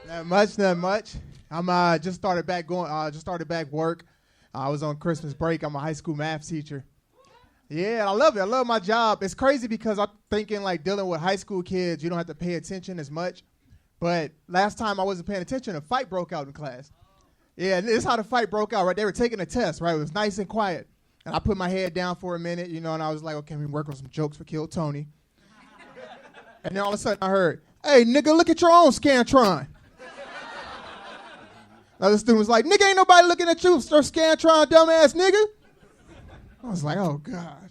Not much. I'm just started back work. I was on Christmas break. I'm a high school math teacher. Yeah, I love it. I love my job. It's crazy because I'm thinking like dealing with high school kids, you don't have to pay attention as much. But last time I wasn't paying attention, a fight broke out in class. Yeah, this is how the fight broke out, right? They were taking a test, right? It was nice and quiet. And I put my head down for a minute, and I was like, okay, we work on some jokes for Kill Tony. And then all of a sudden I heard, hey, nigga, look at your own Scantron. Another student was like, nigga, ain't nobody looking at you, Sir Scantron, dumbass nigga. I was like, oh, God.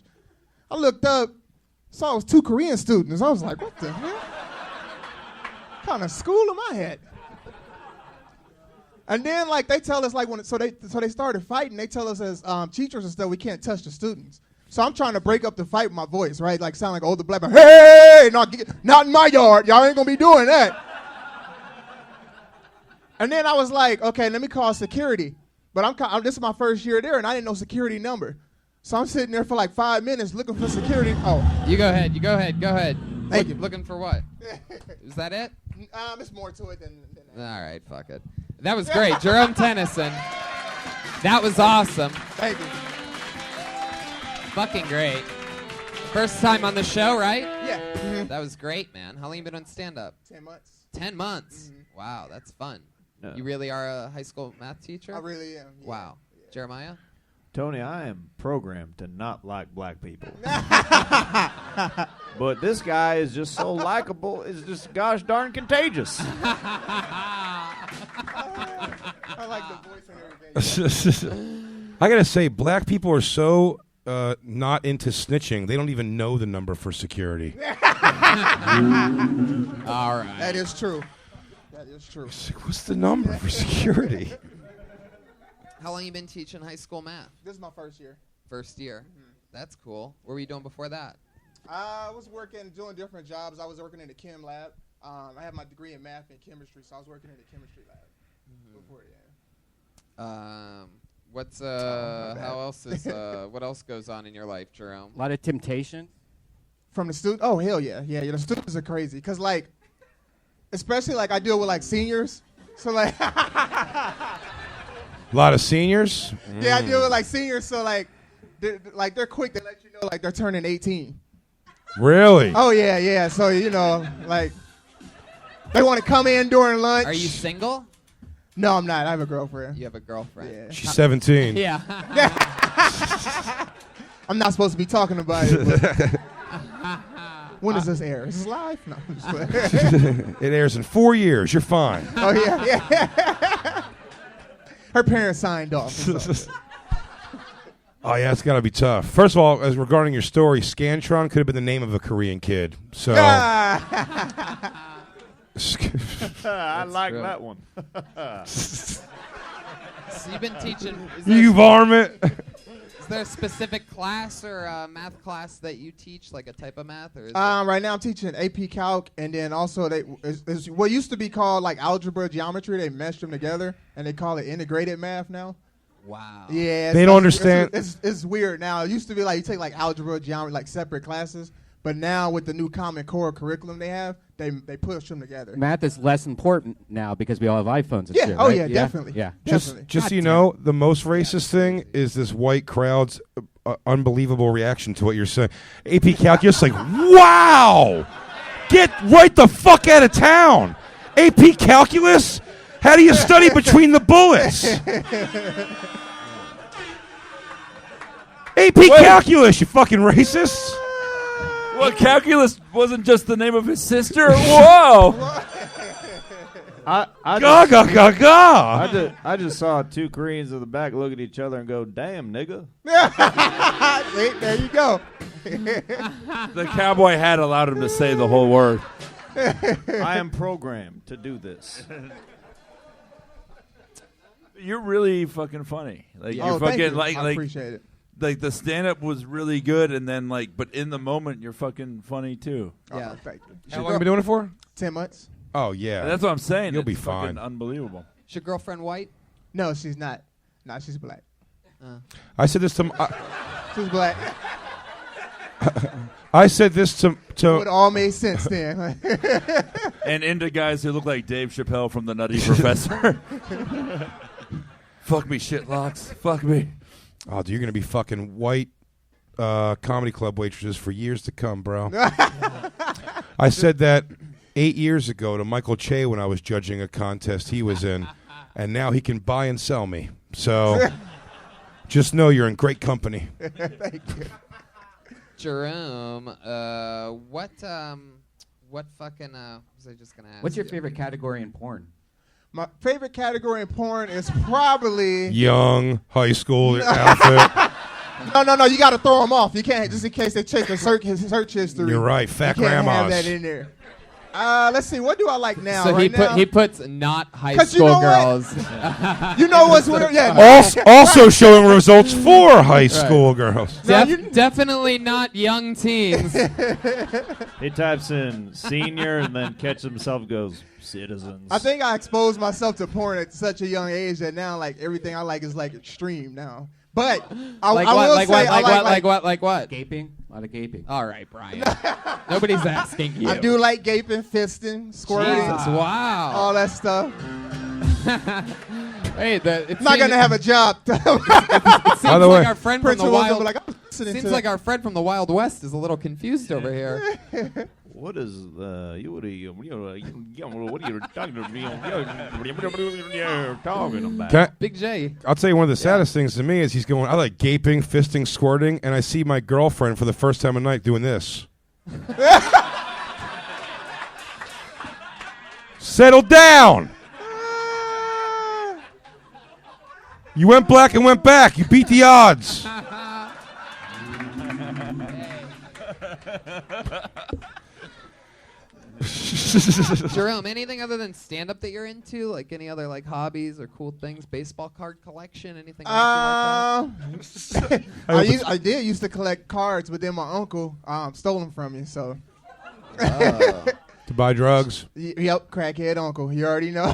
I looked up, saw it was 2 Korean students. I was like, what the hell? What kind of school am I at? And then, like, they tell us, like, so they started fighting. They tell us as teachers and stuff, we can't touch the students. So I'm trying to break up the fight with my voice, right? Like, sound like an older black man. Hey, not in my yard. Y'all ain't going to be doing that. And then I was like, okay, let me call security. But this is my first year there, and I didn't know security number. So I'm sitting there for like 5 minutes looking for security. Oh. You go ahead. Thank you. Looking for what? Is that it? It's more to it than that. All right, fuck it. That was great. Jerome Tennyson. That was awesome. Thank you. Fucking great. First time on the show, right? Yeah. Mm-hmm. That was great, man. How long you been on stand-up? 10 months. 10 months? Mm-hmm. Wow, that's fun. No. You really are a high school math teacher? I really am. Yeah. Wow. Yeah. Jeremiah? Tony, I am programmed to not like black people. But this guy is just so likable, it's just gosh darn contagious. I like the voice and everything. I gotta say, black people are so not into snitching. They don't even know the number for security. All right. That is true. That is true. What's the number for security? How long you been teaching high school math? This is my first year. First year. Mm-hmm. That's cool. What were you doing before that? I was doing different jobs. I was working in the chem lab. I have my degree in math and chemistry, so I was working in the chemistry lab before that. What's how else is what else goes on in your life, Jerome? A lot of temptation. From the student? Oh, hell yeah. Yeah, the students are crazy. Because, like, especially, like, I deal with, like, seniors. So, like, A lot of seniors? yeah, I deal with, like, seniors. So, like, they're quick to let you know, like, they're turning 18. Really? Oh, yeah, yeah. So, like, they want to come in during lunch. Are you single? No, I'm not. I have a girlfriend. You have a girlfriend. Yeah. She's 17. Yeah. I'm not supposed to be talking about it. When does this air? Is this live? No. I'm just playing. It airs in 4 years. You're fine. Oh, yeah. Her parents signed off. Oh, yeah, it's got to be tough. First of all, as regarding your story, Scantron could have been the name of a Korean kid. So. I like true. that one. So you've been teaching. You varmint. Is there a specific class or math class that you teach, like a type of math? Or is Right now I'm teaching AP Calc, and then also it's what used to be called like algebra, geometry. They meshed them together, and they call it integrated math now. Wow. Yeah. They don't understand. It's weird now. It used to be like you take like algebra, geometry, like separate classes, but now with the new Common Core curriculum they have, they push them together. Math is less important now because we all have iPhones and Yeah. shit. Oh right? yeah, definitely. Yeah. Just so you know, the most racist thing is this white crowd's unbelievable reaction to what you're saying. AP Calculus, like, wow! Get right the fuck out of town! AP Calculus? How do you study between the bullets? AP Calculus, you fucking racist! What, calculus wasn't just the name of his sister? Whoa! I just saw two Koreans in the back look at each other and go, "Damn, nigga." There you go. The cowboy hat allowed him to say the whole word. I am programmed to do this. You're really fucking funny. Like Oh, you're thank fucking you. like I appreciate it. Like the stand up was really good, and then like, but in the moment you're fucking funny too. Yeah. Thank you. How long have you been doing it for? 10 months. Oh, yeah. That's what I'm saying. You'll be It's fucking fine. Unbelievable. Is your girlfriend white? No, she's not. No, she's black. I said this to... She's black. I said this to It all made sense then. And into guys who look like Dave Chappelle from The Nutty Professor. Fuck me, shitlocks. Fuck me. Oh, dude, you're going to be fucking white comedy club waitresses for years to come, bro. I said that 8 years ago to Michael Che when I was judging a contest he was in, and now he can buy and sell me. So just know you're in great company. Thank you. Jerome, what fucking, was I just going to ask? What's your favorite category in porn? My favorite category in porn is probably... Young, high school outfit. No, you got to throw them off. You can't, just in case they check the search history. You're right, fat you can't have grandmas. that in there. Let's see, what do I like now? So right he puts not high 'Cause you school know what? girls. You know what's weird? Yeah. Also showing results for high school girls. Definitely not young teens. He types in senior and then catches himself goes, citizens. I think I exposed myself to porn at such a young age that now, like, everything I like is, like, extreme now. But I will say Like what? Gaping? A lot of gaping. All right, Brian. Nobody's asking you. I do like gaping, fisting, squirting. Jesus, wow. All that stuff. Hey, I'm not going to have a job. It seems By the like way- our friend from the Principals will be Wild. like, I'm listening Seems to like that. our friend from the Wild West is a little confused over here. What is what are you talking about? Can I- Big J. I'll tell you one of the saddest things to me is he's going, I like gaping, fisting, squirting, and I see my girlfriend for the first time at night doing this. Settle down. You went black and went back. You beat the odds. Jerome, anything other than stand-up that you're into? Like any other like hobbies or cool things? Baseball card collection? Anything like that? I did used to collect cards, but then my uncle stole them from me. So. To buy drugs. Yep, crackhead uncle. You already know.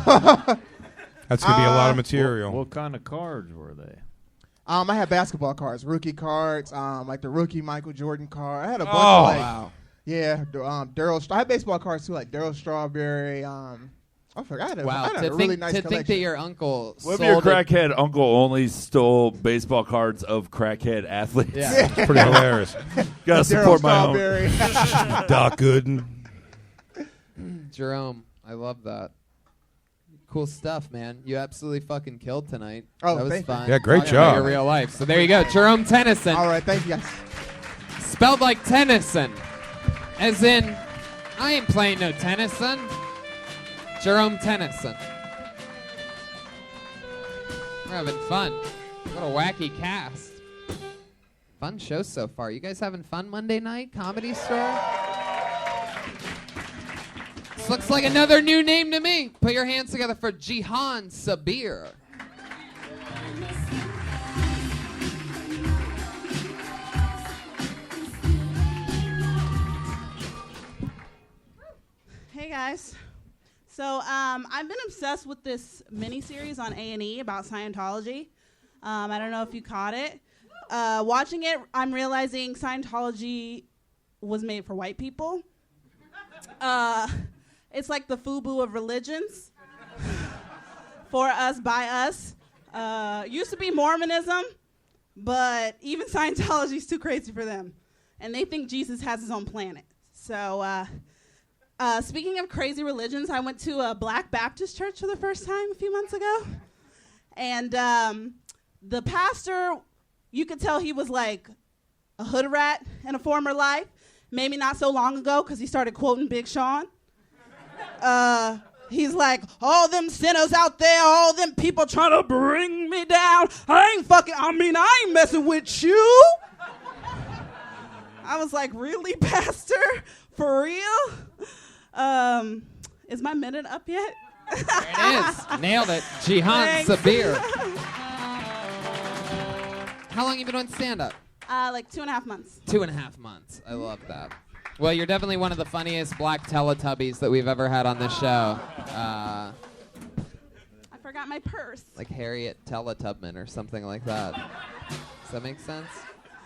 That's going to be a lot of material. What kind of cards were they? I had basketball cards, rookie cards, like the rookie Michael Jordan card. I had a bunch Oh, of like, wow. yeah, Daryl. I had baseball cards too, like Daryl Strawberry. I forgot it. Wow, I had to a really think nice that collection. your uncle What if sold your it- crackhead uncle only stole baseball cards of crackhead athletes? Yeah. It's pretty hilarious. Gotta Daryl support my own. Strawberry. Doc Gooden. Jerome, I love that. Cool stuff, man. You absolutely fucking killed tonight. Oh, that was thank you. fun. Yeah, great Talking about job. Your real life. So there you go, Jerome Tennyson. All right, thank you guys. Spelled like Tennyson. As in, I ain't playing no Tennyson. Jerome Tennyson. We're having fun. What a wacky cast. Fun show so far. You guys having fun Monday night? Comedy Store? This looks like another new name to me. Put your hands together for Jihan Sabir. guys. So I've been obsessed with this miniseries on A&E about Scientology. I don't know if you caught it. Watching it, I'm realizing Scientology was made for white people. It's like the FUBU of religions. For us, by us. Used to be Mormonism, but even Scientology's too crazy for them. And they think Jesus has his own planet. So speaking of crazy religions, I went to a Black Baptist church for the first time a few months ago. And the pastor, you could tell he was like a hood rat in a former life. Maybe not so long ago, because he started quoting Big Sean. He's like, all them sinners out there, all them people trying to bring me down. I ain't messing with you. I was like, really, Pastor? For real? Is my minute up yet? There it is. Nailed it. Jihan Thanks. Sabir. How long have you been on stand-up? Like 2.5 months. 2.5 months. I love that. Well, you're definitely one of the funniest black Teletubbies that we've ever had on this show. I forgot my purse. Like Harriet Teletubman or something like that. Does that make sense?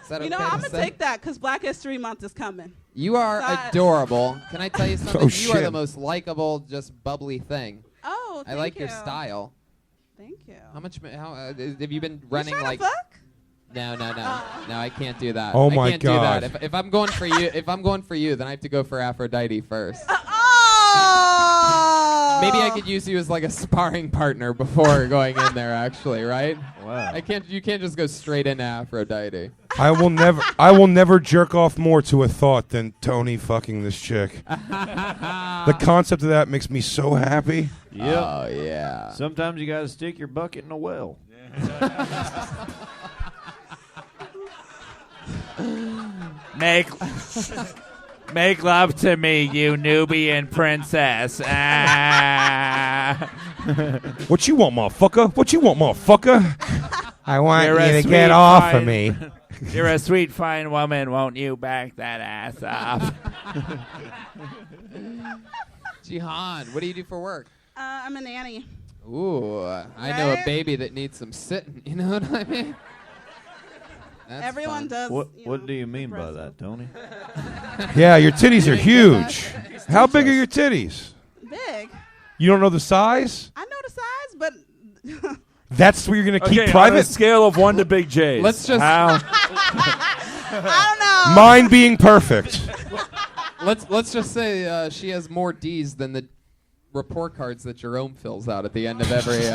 Is that You okay know, I'm to going to say? take that because Black History Month is coming. You are adorable. Can I tell you something? Oh, you are the shit. most likable, just bubbly thing. Oh, I thank like your you. style. Thank you. How much? Have you been running trying like? to fuck? No, I can't do that. Oh I my can't God. do that. If I'm going for you, then I have to go for Aphrodite first. Oh! Maybe I could use you as like a sparring partner before going in there. Actually, right? Wow. You can't just go straight into Aphrodite. I will never jerk off more to a thought than Tony fucking this chick. The concept of that makes me so happy. Yep. Oh yeah. Sometimes you got to stick your bucket in a well. Make love to me, you Nubian princess. Ah. What you want, motherfucker? What you want, motherfucker? I want You're you a to sweet get off of fine- me. You're a sweet, fine woman. Won't you back that ass up? Jihan, what do you do for work? I'm a nanny. Ooh, I know a Right? baby that needs some sitting. You know what I mean? That's Everyone fun. does. What do you mean by that, Tony? Yeah, your titties are huge. How big are your titties? Big. You don't know the size? I know the size, but That's what you're going to keep Okay, on a private? scale of 1 to Big J's. Let's just- How? I don't know. Mine being perfect. Let's just say she has more D's than the report cards that Jerome fills out at the end of every.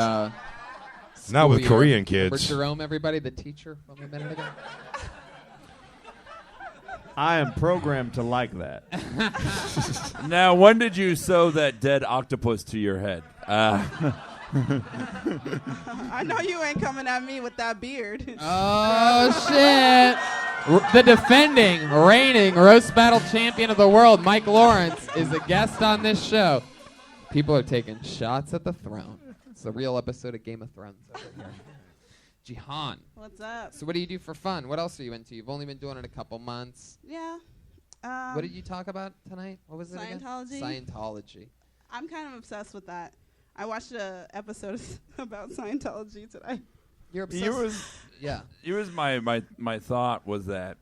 Not with school year. Korean Remember kids. Jerome, everybody, the teacher from a minute ago. I am programmed to like that. Now, when did you sew that dead octopus to your head? I know you ain't coming at me with that beard. Oh shit! The defending, reigning roast battle champion of the world, Mike Lawrence, is a guest on this show. People are taking shots at the throne. It's a real episode of Game of Thrones over here. Jihan. What's up? So what do you do for fun? What else are you into? You've only been doing it a couple months. Yeah. What did you talk about tonight? What was it again? Scientology. Scientology. I'm kind of obsessed with that. I watched an episode about Scientology today. You're obsessed. Here's my thought was that,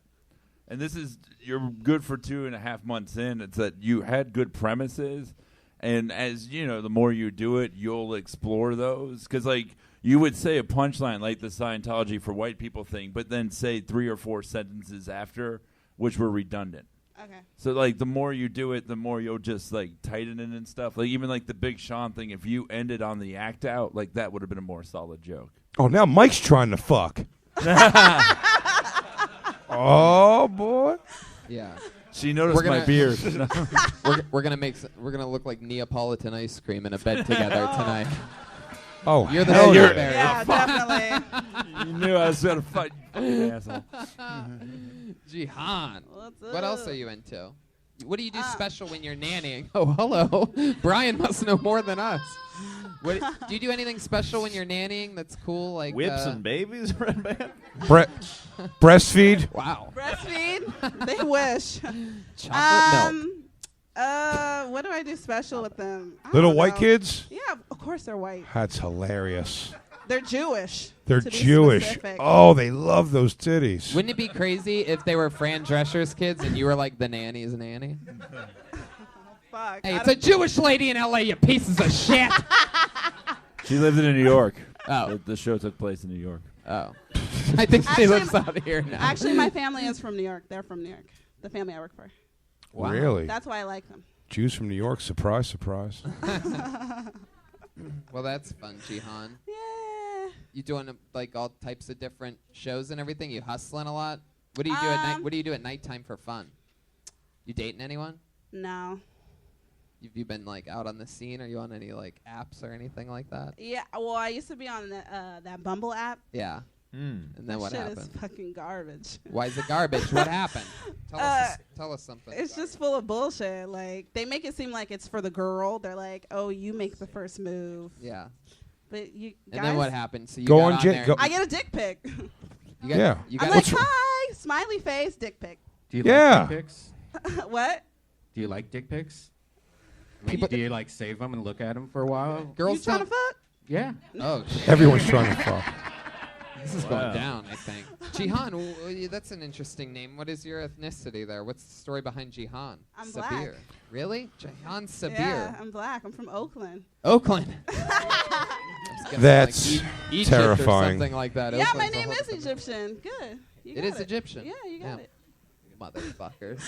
and this is, you're good for 2.5 months in. It's that you had good premises, and as you know, the more you do it, you'll explore those. Because like you would say a punchline like the Scientology for white people thing, but then say 3 or 4 sentences after, which were redundant. Okay. So like the more you do it, the more you'll just like tighten it and stuff. Like even like the Big Sean thing, if you ended on the act out, like that would have been a more solid joke. Oh, now Mike's trying to fuck. Oh, boy. Yeah. She noticed my beard. we're gonna look like Neapolitan ice cream in a bed together tonight. Oh, you're the hell yeah. strawberry. Yeah, definitely. You knew I was gonna fight. Asshole. Jihan, What's what else up? are you into? What do you do special when you're nannying? Oh, hello. Brian must know more than us. What, do you do anything special when you're nannying that's cool? Like Whips and babies, Red Band? Breastfeed? Wow. Breastfeed? They wish. Chocolate milk. What do I do special with them? I Little don't white know. kids? Yeah, of course they're white. That's hilarious. They're Jewish. They're to be Jewish. specific. Oh, they love those titties. Wouldn't it be crazy if they were Fran Drescher's kids and you were like the nanny's nanny? Fuck. Hey, it's a Jewish lady in L.A., you pieces of shit. She lived in New York. Oh. The show took place in New York. Oh. I think she Actually, lives out here now. Actually, my family is from New York. They're from New York. The family I work for. Wow. Really? That's why I like them. Jews from New York. Surprise, surprise. Well, that's fun, Jihan. Yeah. You doing like all types of different shows and everything? You hustling a lot? What do you do at night? What do you do at nighttime for fun? You dating anyone? No. Have you been like out on the scene? Are you on any like apps or anything like that? Yeah. Well, I used to be on that Bumble app. Yeah. And then what shit happened? is fucking garbage. Why is it garbage? What happened? Tell us something. It's just full of bullshit. Like they make it seem like it's for the girl. They're like, "Oh, you make the first move." Yeah. But you. And then what happened? So you Go got on, on there. I get a dick pic. You got, Yeah. You I'm got like, hi, smiley face, dick pic. Do you Yeah. like dick pics? What? Do you like dick pics? Do you like save them and look at them for a while? Girls You trying to fuck? Yeah. Oh, shit. Everyone's trying to fuck. This is going down, I think. Jihan, that's an interesting name. What is your ethnicity there? What's the story behind Jihan? I'm Sabir. black. Really? Jihan Sabir. Yeah, I'm black. I'm from Oakland. Oakland. That's Egypt terrifying. Or something like that. Yeah, my Oakland's a name whole is different- Egyptian. Good. You It got is Egyptian. Yeah, you got it. Motherfuckers.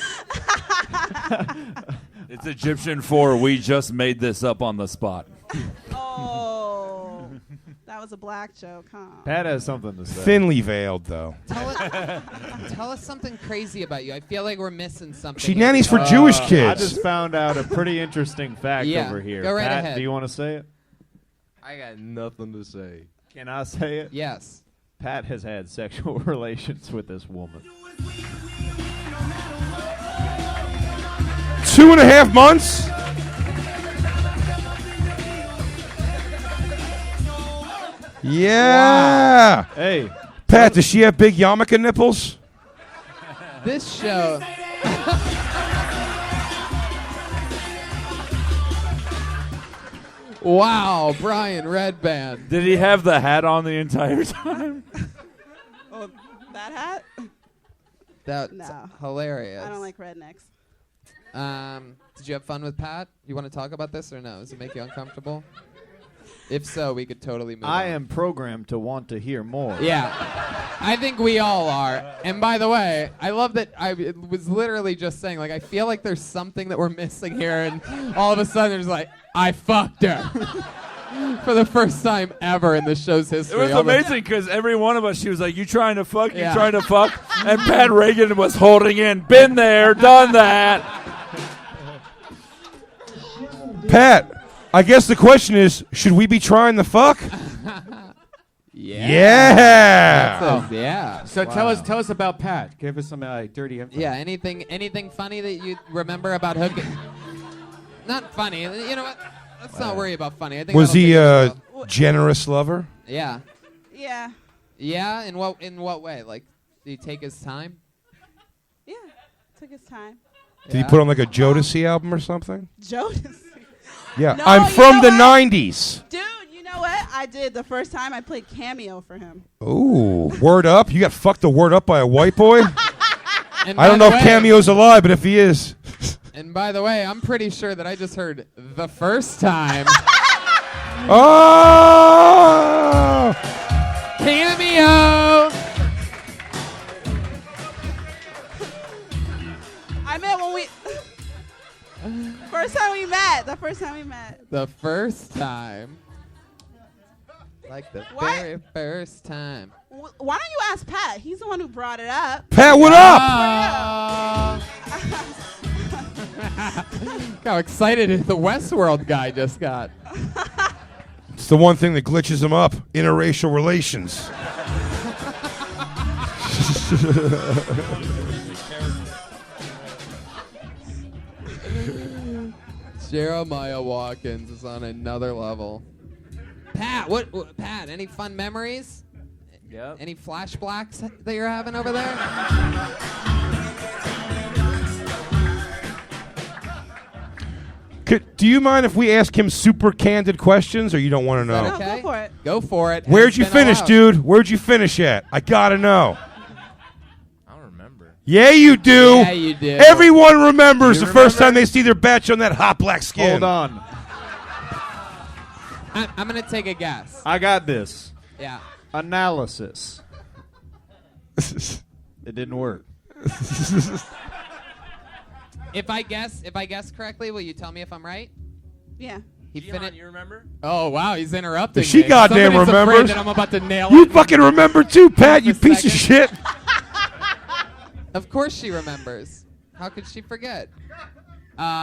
It's Egyptian for we just made this up on the spot. Oh, that was a black joke, huh? Pat has something to say. Thinly veiled, though. Tell us something crazy about you. I feel like we're missing something. She nannies for Jewish I kids. just found out a pretty interesting fact Yeah, over here. go right Pat, ahead. do you want to say it? I got nothing to say. Can I say it? Yes. Pat has had sexual relations with this woman. 2.5 months? Yeah. Wow. Hey. Pat, does she have big yarmulke nipples? This show. Wow, Brian Redband. Did he have the hat on the entire time? Oh, that hat? That's No. hilarious. I don't like rednecks. Did you have fun with Pat? You want to talk about this or no? Does it make you uncomfortable? If so, we could totally move I on. am programmed to want to hear more. Yeah, I think we all are. And by the way, I love that I was literally just saying, like, I feel like there's something that we're missing here, and all of a sudden there's like, I fucked her. For the first time ever in the show's history. It was amazing because every one of us, she was like, "You trying to fuck? You Yeah. trying to fuck?" And Pat Reagan was holding in, "Been there, done that." Pat, I guess the question is, should we be trying to fuck? Yeah. Yeah. So tell us about Pat. Give us some dirty info. Yeah, anything funny that you remember about hooking? Not funny. You know what? Let's not worry about funny. I think Was that'll he take a us well. generous lover? Yeah. Yeah. Yeah. In what way? Like, did he take his time? Yeah. Took his time. Did he put on like a Jodeci album or something? Jodeci. Yeah. No, I'm you from know the what? 90s. Dude, you know what? I did the first time I played Cameo for him. Ooh, Word Up. You got fucked the Word Up by a white boy? And I don't by know the if way- Cameo's alive, but if he is. And by the way, I'm pretty sure that I just heard the first time. Oh! Cameo! I meant when we. First time we met. The first time we met. The first time. Like the What? very first time. Why don't you ask Pat? He's the one who brought it up. Pat, what up? Look how excited the Westworld guy just got. It's the one thing that glitches him up. Interracial relations. Jeremiah Watkins is on another level. Pat, Pat, any fun memories? Yep. Any flashbacks that you're having over there? Do you mind if we ask him super candid questions, or you don't want to know? No, go for it. Go for it. Where'd you It's been finish, allowed. dude? Where'd you finish at? I gotta know. I don't remember. Yeah, you do. Yeah, you do. Everyone remembers You the first remember? time they see their batch on that hot black skin. Hold on. I'm going to take a guess. I got this. Yeah. Analysis. It didn't work. If I guess correctly, will you tell me if I'm right? Yeah. He finished. You remember? Oh wow, he's interrupting. She me. goddamn Somebody's afraid remembers. that I'm about to nail You it. fucking remember too, Pat. You piece of shit. Of course she remembers. How could she forget?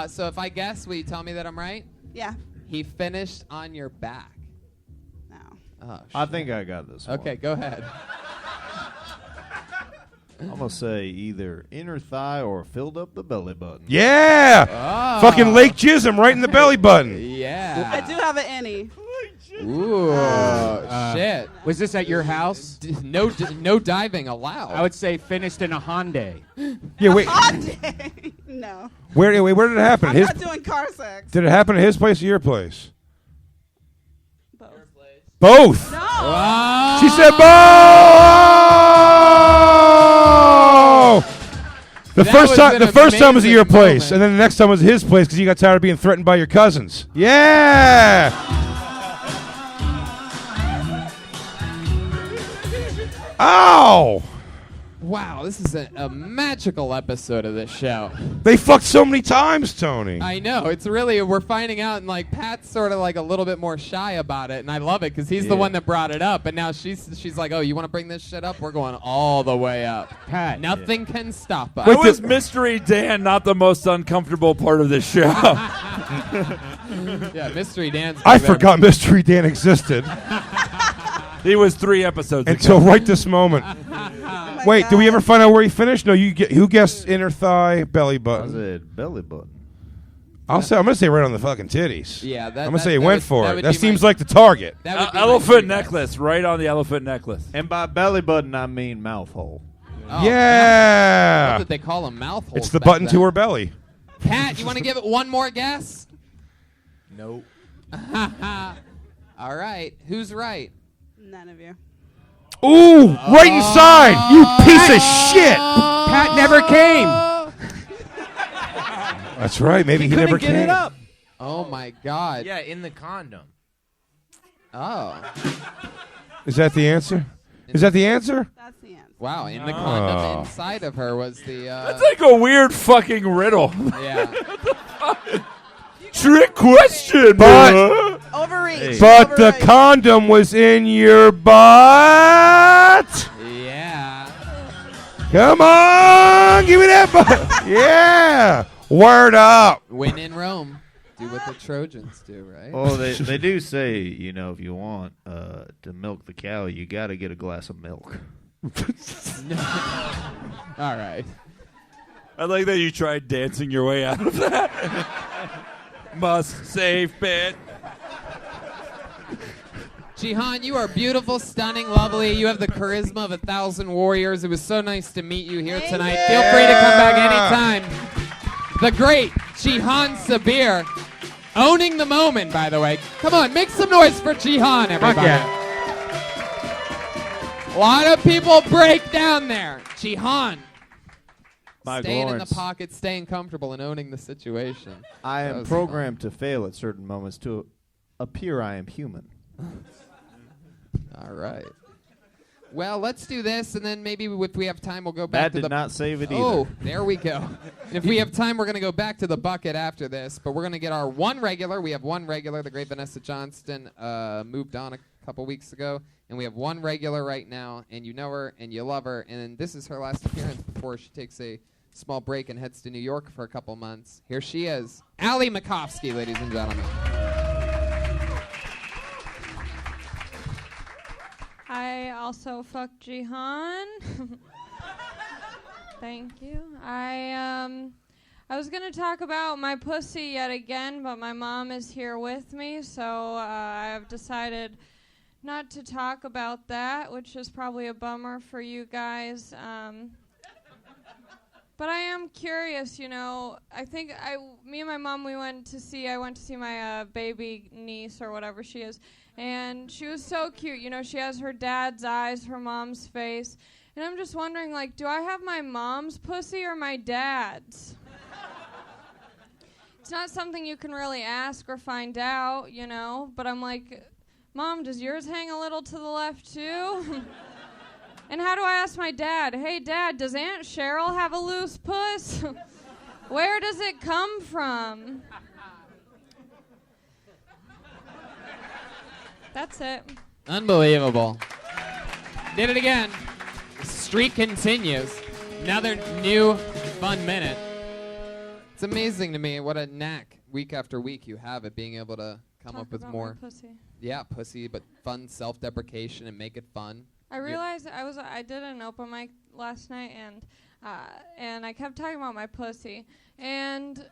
So if I guess, will you tell me that I'm right? Yeah. He finished on your back. No. Oh, I think I got this one. Okay, go ahead. I'm going to say either inner thigh or filled up the belly button. Yeah. Oh. Fucking Lake Jism right in the belly button. Yeah. I do have an any. Ooh, shit. Was this at your house? No diving allowed. I would say finished in a Hyundai. Yeah, wait. No. Where did it happen? I'm His, not doing car sex. did it happen at his place or your place? Both. No. She said both. The first time was at your place, and then the next time was at his place because you got tired of being threatened by your cousins. Yeah. Ow. Wow, this is a magical episode of this show. They fucked so many times, Tony. I know. It's really, we're finding out, and like Pat's sort of like a little bit more shy about it, and I love it because he's the Yeah. one that brought it up, and now she's like, oh, you want to bring this shit up? We're going all the way up. Pat. Nothing can stop us. How is Mystery Dan not the most uncomfortable part of this show? Yeah, Mystery Dan's. I forgot Mystery Dan existed He was 3 episodes until ago. right this moment. Wait, did we ever find out where he finished? No, who guessed inner thigh, belly I button? said belly button. I'm gonna say right on the fucking titties. Yeah, I'm gonna say he went for that it. would That be seems my- like the target. That would be my Elephant three necklace, right on the elephant necklace. And by belly button, I mean mouth hole. Oh, Yeah. What did they call them? Mouth holes. It's the back button then. to her belly. Pat, you want to give it one more guess? Nope. All right. Who's right? None of you. Ooh, right inside, you piece of shit. Pat never came. That's right. Maybe he never Get came. it up. Oh my God. Yeah, in the condom. Oh. Is that the answer? Is that the answer? That's the answer. Wow. In the condom Oh. inside of her was the. That's like a weird fucking riddle. Yeah. Trick question, But- bro. Overreach. But the Overreach. condom was in your butt. Yeah. Come on, give me that butt. Yeah. Word up. Win in Rome. Do what the Trojans do, right? Well, they do say, if you want to milk the cow, you got to get a glass of milk. All right. I like that you tried dancing your way out of that. Must save bit. Jihan, you are beautiful, stunning, lovely. You have the charisma of 1,000 warriors. It was so nice to meet you here tonight. Feel free to come back anytime. The great Jihan Sabir, owning the moment, by the way. Come on, make some noise for Jihan, everybody. A lot of people break down there. Jihan, Mike staying in Lawrence. the pocket, staying comfortable, and owning the situation. I That am was programmed to fail at certain moments to appear I am human. All right. Well, let's do this, and then maybe if we have time, we'll go back That to did the. not save it Oh, either. there we go. And if we have time, we're going to go back to the bucket after this, but we're going to get our one regular. We have one regular. The great Vanessa Johnston moved on a couple weeks ago, and we have one regular right now, and you know her and you love her, and this is her last appearance before she takes a small break and heads to New York for a couple months. Here she is, Allie Makovsky, ladies and gentlemen. I also fucked Jihan. Thank you. I was gonna talk about my pussy yet again, but my mom is here with me, so I have decided not to talk about that, which is probably a bummer for you guys. But I am I'm curious, you know. Me and my mom, I went to see my baby niece or whatever she is, and she was so cute. You know, she has her dad's eyes, her mom's face, and I'm just wondering, like, do I have my mom's pussy or my dad's? It's not something you can really ask or find out, you know, but I'm like, Mom, does yours hang a little to the left too? And how do I ask my dad, hey, Dad, does Aunt Cheryl have a loose puss? Where does it come from? That's it. Unbelievable. Did it again. The streak continues. Another new fun minute. It's amazing to me what a knack week after week you have at being able to come Talk up with about more. my pussy. Yeah, pussy, but fun self-deprecation and make it fun. I realized I did an open mic last night and I kept talking about my pussy and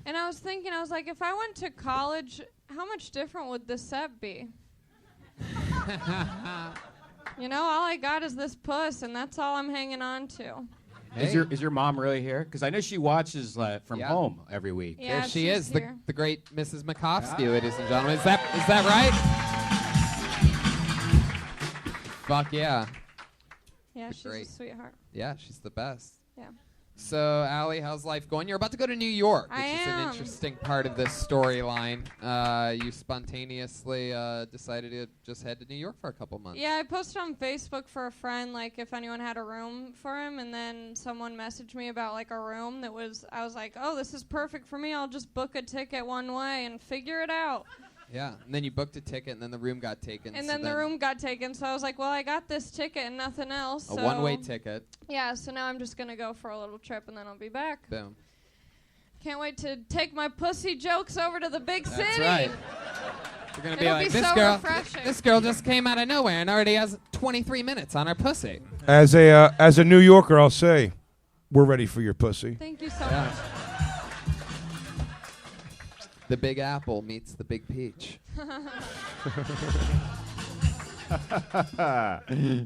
I was thinking, I was like, if I went to college, how much different would this set be? You know, all I got is this puss, and that's all I'm hanging on to. Hey. Is your mom really here? Because I know she watches from home every week. Yeah, there she is, here. the great Mrs. Makovsky, ladies and gentlemen. Is that right? Fuck yeah. Yeah, she's great. a sweetheart. Yeah, she's the best. Yeah. So, Allie, how's life going? You're about to go to New York, which I is am. an interesting part of this storyline. You spontaneously decided to just head to New York for a couple months. Yeah, I posted on Facebook for a friend, like, if anyone had a room for him, and then someone messaged me about, like, a room that was, I was like, oh, this is perfect for me. I'll just book a ticket one way and figure it out. Yeah, and then you booked a ticket, and then the room got taken. And so then the room got taken, so I was like, well, I got this ticket and nothing else. A so one-way ticket. Yeah, so now I'm just going to go for a little trip, and then I'll be back. Boom. Can't wait to take my pussy jokes over to the big city. That's right. You're going to be It'll like, be so refreshing. this girl just came out of nowhere and already has 23 minutes on her pussy. As a New Yorker, I'll say, we're ready for your pussy. Thank you so much. The Big Apple meets the Big Peach.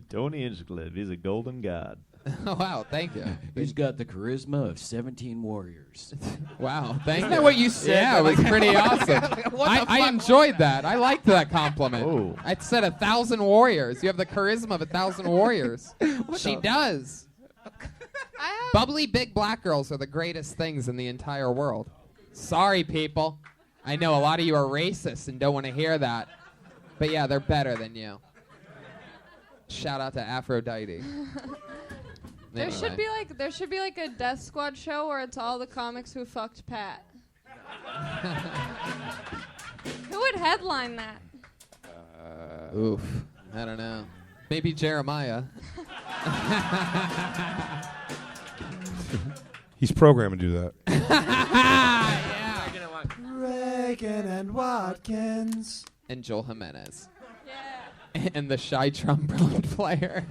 Tony Hinchcliffe, he's a golden god. Oh, wow, thank you. He's got the charisma of 17 warriors. Wow, thank you. Isn't that what you said? Yeah, it was pretty awesome. What the I fuck? enjoyed that. I liked that compliment. Oh. I said 1,000 warriors. You have the charisma of 1,000 warriors. She does. Bubbly big black girls are the greatest things in the entire world. Sorry, people. I know a lot of you are racist and don't want to hear that. But yeah, they're better than you. Shout out to Aphrodite. There should be like a Death Squad show where it's all the comics who fucked Pat. Who would headline that? Oof. I don't know. Maybe Jeremiah. He's programmed to do that. Reagan and Watkins. And Joel Jimenez. Yeah. And the shy trombone player.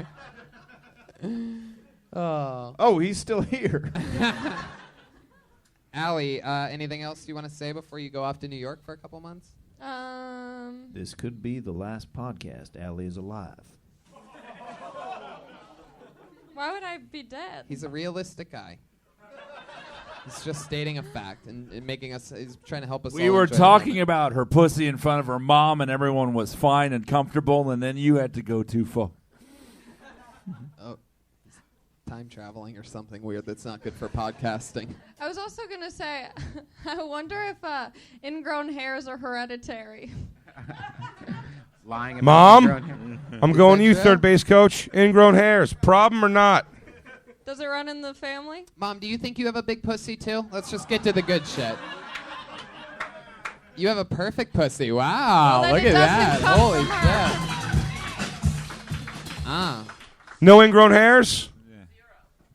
Oh, he's still here. Allie, anything else you want to say before you go off to New York for a couple months? This could be the last podcast. Allie is alive. Why would I be dead? He's a realistic guy. He's just stating a fact and making us. He's trying to help us. We all were enjoy the talking moment. about her pussy in front of her mom, and everyone was fine and comfortable, and then you had to go too far. Oh, time traveling or something weird that's not good for podcasting. I was also gonna say, I wonder if ingrown hairs are hereditary. Lying about Mom, ingrown hair. I'm going to you, true? third base coach. Ingrown hairs, problem or not? Does it run in the family? Mom, do you think you have a big pussy too? Let's just get to the good shit. You have a perfect pussy. Wow, Well, then look it at that. doesn't come Holy from shit. Ah. No ingrown hairs?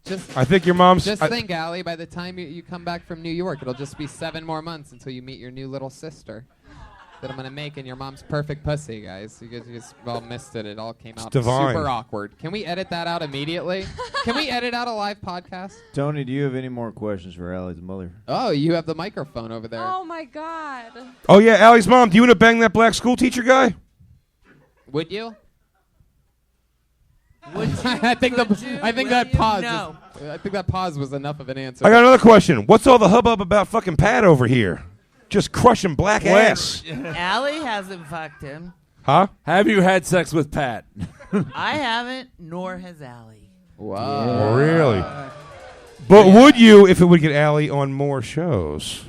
Just I think your mom's... Just think, Allie, by the time you come back from New York, it'll just be 7 more months until you meet your new little sister that I'm going to make in your mom's perfect pussy, guys. You guys just all missed it. It all came out divine. super awkward. Can we edit that out immediately? Can we edit out a live podcast? Tony, do you have any more questions for Allie's mother? Oh, you have the microphone over there. Oh my God. Oh, yeah, Allie's mom, do you want to bang that black school teacher guy? Would you? I think that pause. No. I think that pause was enough of an answer. I got another question. What's all the hubbub about fucking Pat over here? Just crushing black ass. Allie hasn't fucked him. Huh? Have you had sex with Pat? I haven't, nor has Allie. Wow. Really? But would you if it would get Allie on more shows?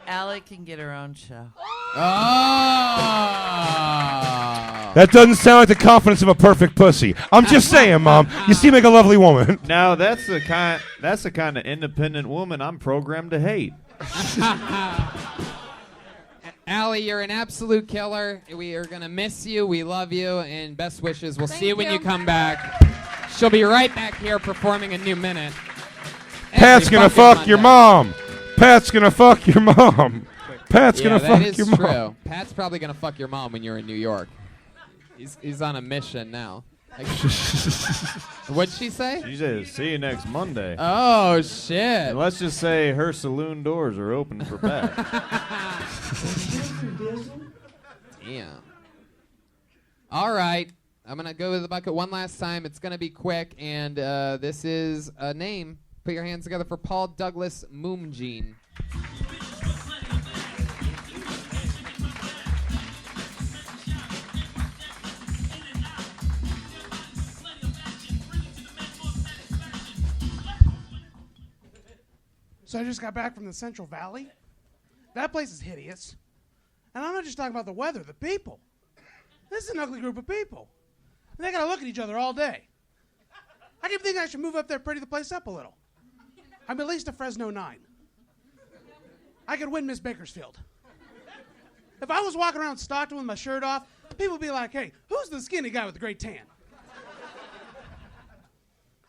Allie can get her own show. That doesn't sound like the confidence of a perfect pussy. I'm just saying, Mom. You seem like a lovely woman. Now that's the kind of independent woman I'm programmed to hate. Allie, you're an absolute killer. We are going to miss you. We love you. And best wishes. We'll see you when you come back. She'll be right back here performing a new minute. Pat's going to fuck your mom. Pat's going to fuck your mom. Pat's going to fuck your mom. That is true. Pat's probably going to fuck your mom when you're in New York. He's on a mission now. What'd she say? She said, "See you next Monday." Oh shit! And let's just say her saloon doors are open for Pat. Damn. All right, I'm gonna go with the bucket one last time. It's gonna be quick, and this is a name. Put your hands together for Paul Douglas Moomjean. So I just got back from the Central Valley. That place is hideous. And I'm not just talking about the weather, the people. This is an ugly group of people. And they got to look at each other all day. I didn't think I should move up there, pretty the place up a little. I'm at least a Fresno 9. I could win Miss Bakersfield. If I was walking around Stockton with my shirt off, people would be like, "Hey, who's the skinny guy with the great tan?"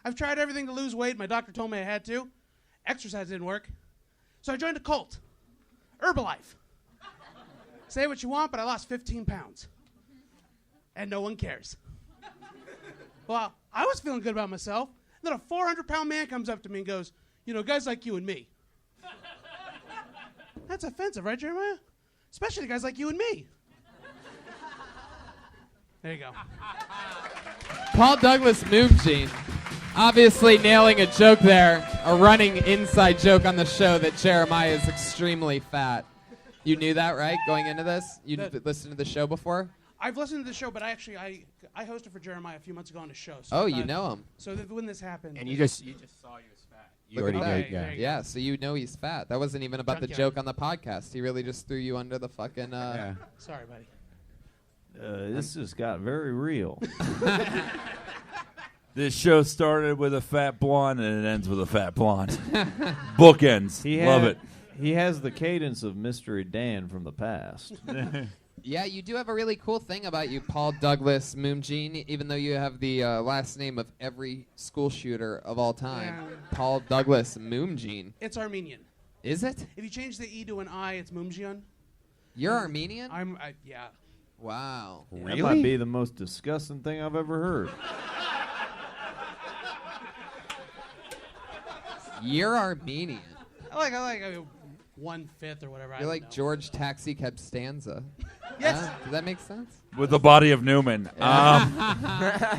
I've tried everything to lose weight. My doctor told me I had to. Exercise didn't work. So I joined a cult. Herbalife. Say what you want, but I lost 15 pounds. And no one cares. Well, I was feeling good about myself. Then a 400-pound man comes up to me and goes, "You know, guys like you and me." That's offensive, right, Jeremiah? Especially guys like you and me. There you go. Paul Douglas Moomjean. Obviously nailing a joke there, a running inside joke on the show that Jeremiah is extremely fat. You knew that, right, going into this? You listened to the show before? I've listened to the show, but I hosted for Jeremiah a few months ago on his show. So Oh, you know him. So when this happened. And you just saw he was fat. You already know, yeah. Yeah, so you know he's fat. That wasn't even about the joke on the podcast. He really just threw you under the fucking... Sorry, buddy. This just got very real. This show started with a fat blonde and it ends with a fat blonde. Bookends. Love it. He has the cadence of Mystery Dan from the past. Yeah, you do have a really cool thing about you, Paul Douglas Moomjean, even though you have the last name of every school shooter of all time. Yeah. Paul Douglas Moomjean. It's Armenian. Is it? If you change the E to an I, it's Moomjean. You're Armenian? Yeah. Wow. That might be the most disgusting thing I've ever heard. You're Armenian. I like 1/5 or whatever. You're like George Taxi Cab Stanza. Yes. Does that make sense? With the body of Newman.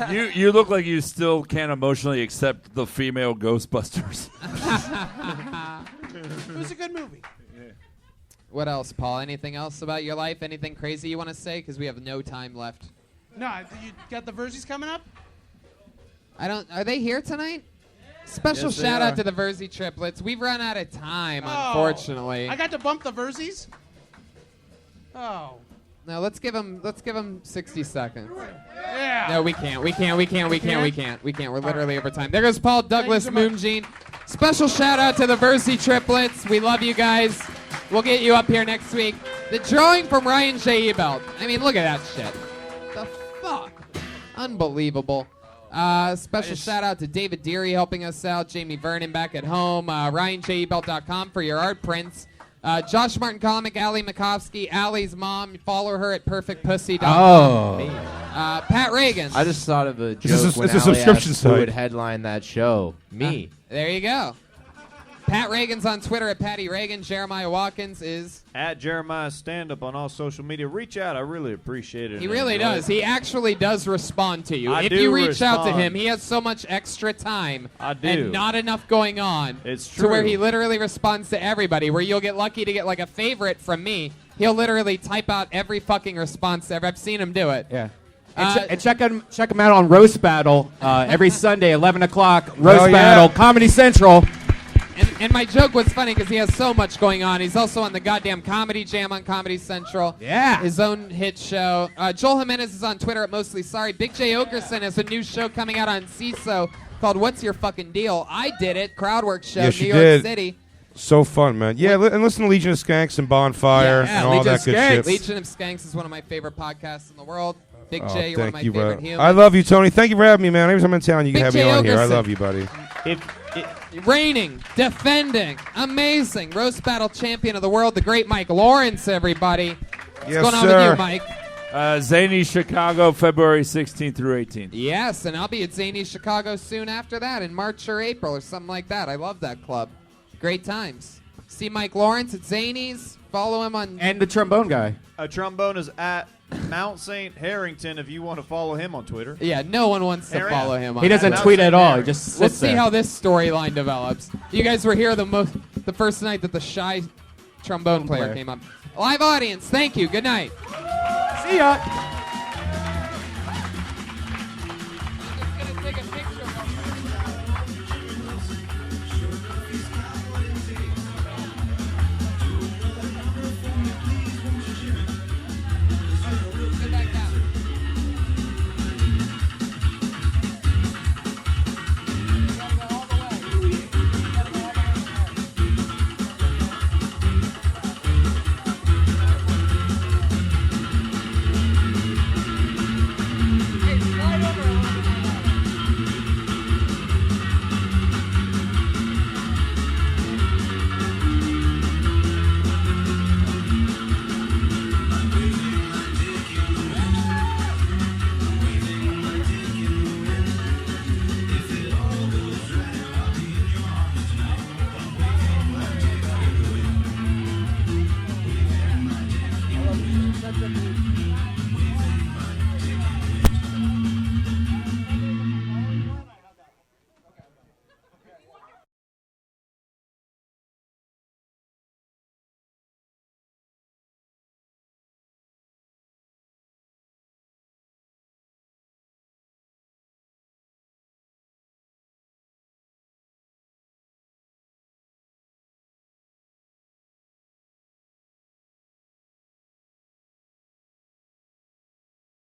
You look like you still can't emotionally accept the female Ghostbusters. It was a good movie. What else, Paul? Anything else about your life? Anything crazy you want to say? Because we have no time left. No, you got the Verzies coming up? Are they here tonight? Special Yes, they shout out are. to the Verzi triplets. We've run out of time, unfortunately. I got to bump the Verzies? Oh. No, let's give them 60 seconds. Yeah. No, we can't. We can't. We're literally over time. There goes Paul Douglas Moomjean. Special shout out to the Verzi triplets. We love you guys. We'll get you up here next week. The drawing from Ryan J. Ebelt. I mean, look at that shit. The fuck? Unbelievable. Special shout out to David Deary helping us out, Jamie Vernon back at home, RyanJebelt.com for your art prints. Josh Martin Comic, Allie Makovsky, Allie's mom. Follow her at perfectpussy.com. Pat Reagan. I just thought of a It's a joke when subscription Allie asked who site. would headline that show. Me. There you go. Pat Reagan's on Twitter at Patty Reagan. Jeremiah Watkins is at Jeremiah Stand Up on all social media. Reach out. I really appreciate it. He really does. He actually does respond to you. I If do you reach out to respond. him, he has so much extra time I do. and not enough going on. It's To where true. he literally responds to everybody. Where you'll get lucky to get like a favorite from me. He'll literally type out every fucking response ever. I've seen him do it. Yeah. And check him out on Roast Battle every Sunday, 11 o'clock. Roast Hell yeah. Battle, Comedy Central. And my joke was funny because he has so much going on. He's also on the goddamn Comedy Jam on Comedy Central. Yeah. His own hit show. Joel Jimenez is on Twitter at Mostly Sorry. Big J. Okerson has a new show coming out on CISO called What's Your Fucking Deal? I did it. Crowdwork show, Yes, New you York did. City. So fun, man. Yeah, and listen to Legion of Skanks and Bonfire and all that good shit. Legion of Skanks is one of my favorite podcasts in the world. Big Oh, J, you're one of my thank you, favorite brother. humans. I love you, Tony. Thank you for having me, man. Every time I'm in town, you can Big have me J. on here. I Okerson. love you, buddy. Reigning, defending, amazing roast battle champion of the world, the great Mike Lawrence, everybody. What's Yes, going on sir. with you, Mike? Zany Chicago, February 16th through 18th. Yes, and I'll be at Zany Chicago soon after that, in March or April or something like that. I love that club. Great times. See Mike Lawrence at Zany's. Follow him on... And the trombone guy. A trombone is at Mount St. Harrington if you want to follow him on Twitter. Yeah, no one wants to Harrington. follow him on He doesn't that. tweet at all. He just We'll sits see there. how this storyline develops. You guys were here the first night that the shy trombone player came up. Live audience, thank you. Good night. See ya. Such a